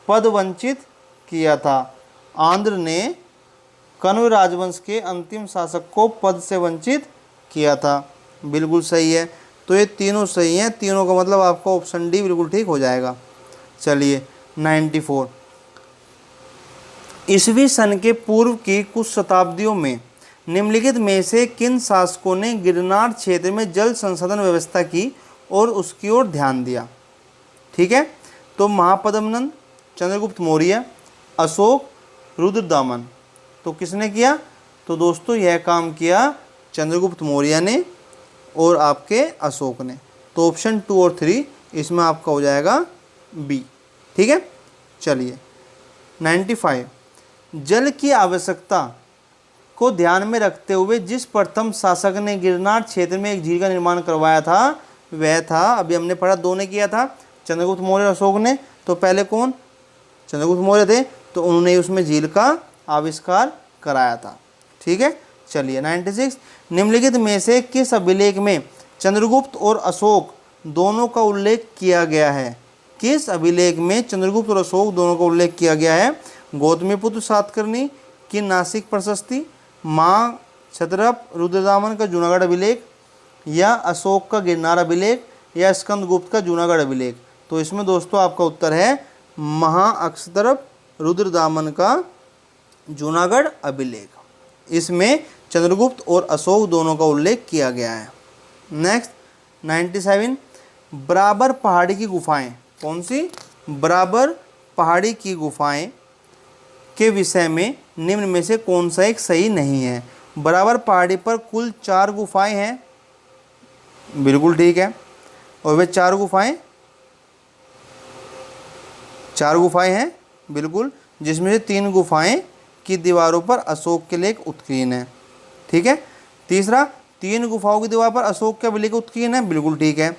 पद वंचित किया था। आंध्र ने कण्व राजवंश के अंतिम शासक को पद से वंचित किया था। बिल्कुल सही है। तो ये तीनों सही हैं, तीनों का मतलब आपका ऑप्शन डी बिल्कुल ठीक हो जाएगा। चलिए 94, ईसवी सन के पूर्व की कुछ शताब्दियों में निम्नलिखित में से किन शासकों ने गिरनार क्षेत्र में जल संसाधन व्यवस्था की और उसकी ओर ध्यान दिया? ठीक है, तो महापद्मनंद, चंद्रगुप्त मौर्य, अशोक, रुद्रदामन। तो किसने किया? तो दोस्तों यह काम किया चंद्रगुप्त मौर्य ने और आपके अशोक ने। तो ऑप्शन 2 और 3 इसमें आपका हो जाएगा बी। ठीक है, चलिए 95, जल की आवश्यकता को ध्यान में रखते हुए जिस प्रथम शासक ने गिरनार क्षेत्र में एक झील का निर्माण करवाया था वह था, अभी हमने पढ़ा 2 ने किया था, चंद्रगुप्त मौर्य और अशोक ने। तो पहले कौन? चंद्रगुप्त मौर्य थे, तो उन्होंने उसमें झील का आविष्कार कराया था। ठीक है, चलिए 96, निम्नलिखित में से किस अभिलेख में चंद्रगुप्त और अशोक दोनों का उल्लेख किया गया है? किस अभिलेख में चंद्रगुप्त और अशोक दोनों का उल्लेख किया गया है? गौतमीपुत्र सातकर्णी की नासिक प्रशस्ति, माँ क्षत्रप रुद्रदामन का जूनागढ़ अभिलेख, या अशोक का गिरनार अभिलेख, या स्कंदगुप्त का जूनागढ़ अभिलेख? तो इसमें दोस्तों आपका उत्तर है महाअक्षत्रप रुद्रदामन का जूनागढ़ अभिलेख। इसमें चंद्रगुप्त और अशोक दोनों का उल्लेख किया गया है। नेक्स्ट 97, बराबर पहाड़ी की गुफाएं। कौन सी? बराबर पहाड़ी की गुफाएं के विषय में निम्न में से कौन सा एक सही नहीं है? बराबर पहाड़ी पर कुल 4 गुफाएं हैं, बिल्कुल ठीक है। और वे 4 गुफाएं हैं बिल्कुल, जिसमें से 3 गुफाएं की दीवारों पर अशोक के लेख उत्कीर्ण है। ठीक है। तीसरा, 3 गुफाओं की दीवार पर अशोक के अभिलेख उत्कीर्ण है, बिल्कुल ठीक है।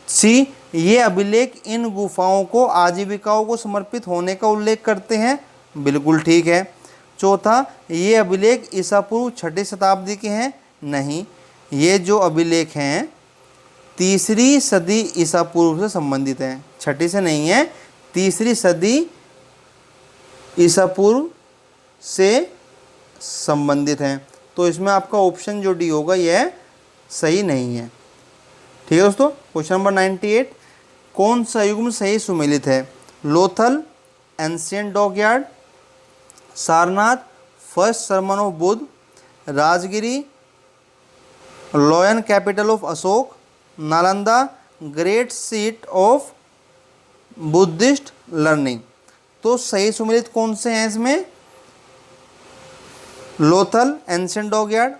सी, ये अभिलेख इन गुफाओं को आजीविकाओं को समर्पित होने का उल्लेख करते हैं, बिल्कुल ठीक है। चौथा, ये अभिलेख ईसा पूर्व 6ठी शताब्दी के हैं, नहीं, ये जो अभिलेख हैं 3री सदी ईसा पूर्व से संबंधित हैं, 6ठी से नहीं है, 3री सदी ईसा पूर्व से संबंधित हैं। तो इसमें आपका ऑप्शन जो डी होगा यह सही नहीं है। ठीक है दोस्तों। क्वेश्चन नंबर 98, कौन सा युग्म सही सुमेलित है? Lothal, ancient dockyard, Sarnath, first sermon of Buddha, Rajagiri, lion capital of Ashok, Nalanda great seat of Buddhist learning. तो सही सुमेलित कौन से हैं इसमें? लोथल, एंशिएंट डॉकयार्ड,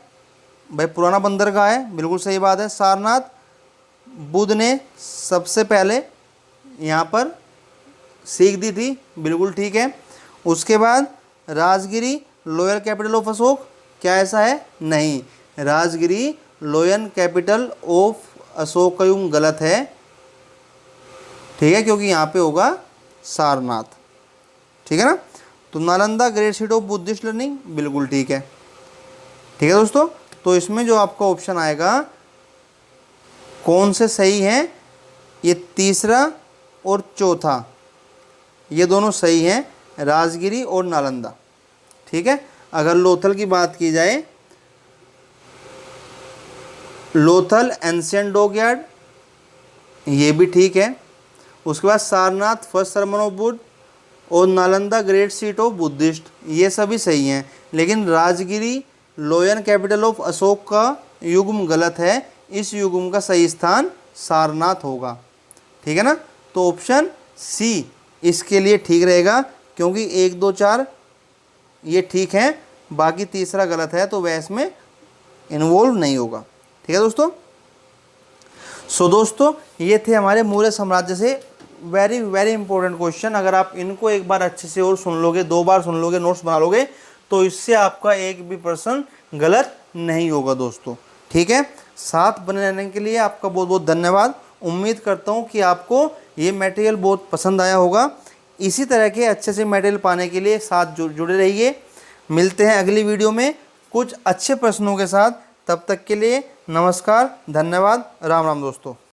भाई पुराना बंदरगाह है, बिल्कुल सही बात है। सारनाथ, बुद्ध ने सबसे पहले यहाँ पर सीख दी थी, बिल्कुल ठीक है। उसके बाद Rajagiri, loyal capital of Ashok, क्या ऐसा है? नहीं, Rajagiri lion capital of Ashoka का युग्म गलत है, ठीक है, क्योंकि यहाँ पे होगा सारनाथ। ठीक है ना। तो Nalanda great seat of Buddhist learning, बिल्कुल ठीक है। ठीक है दोस्तों। तो इसमें जो आपका ऑप्शन आएगा कौन से सही हैं? ये तीसरा और चौथा, ये दोनों सही हैं, राजगिरी और नालंदा। ठीक है। अगर लोथल की बात की जाए, लोथल एंशिएंट डॉकयार्ड, ये भी ठीक है। उसके बाद Sarnath first sermon of Buddha और Nalanda great seat of Buddhist, ये सभी सही हैं। लेकिन Rajgiri lion capital of Ashoka का युग्म गलत है, इस युग्म का सही स्थान सारनाथ होगा। ठीक है ना। तो ऑप्शन सी इसके लिए ठीक रहेगा, क्योंकि 1, 2, 4 ये ठीक हैं, बाकी तीसरा गलत है, तो वह इसमें इन्वॉल्व नहीं होगा। ठीक है दोस्तों। सो दोस्तों, ये थे हमारे मौर्य साम्राज्य से वेरी वेरी इंपॉर्टेंट क्वेश्चन। अगर आप इनको एक बार अच्छे से और सुन लोगे, 2 बार सुन लोगे, नोट्स बना लोगे, तो इससे आपका एक भी प्रश्न गलत नहीं होगा दोस्तों। ठीक है। साथ बने रहने के लिए आपका बहुत बहुत धन्यवाद। उम्मीद करता हूँ कि आपको ये मटेरियल बहुत पसंद आया होगा। इसी तरह के अच्छे से मटेरियल पाने के लिए साथ जुड़े रहिए। मिलते हैं अगली वीडियो में कुछ अच्छे प्रश्नों के साथ। तब तक के लिए नमस्कार, धन्यवाद, राम राम दोस्तों।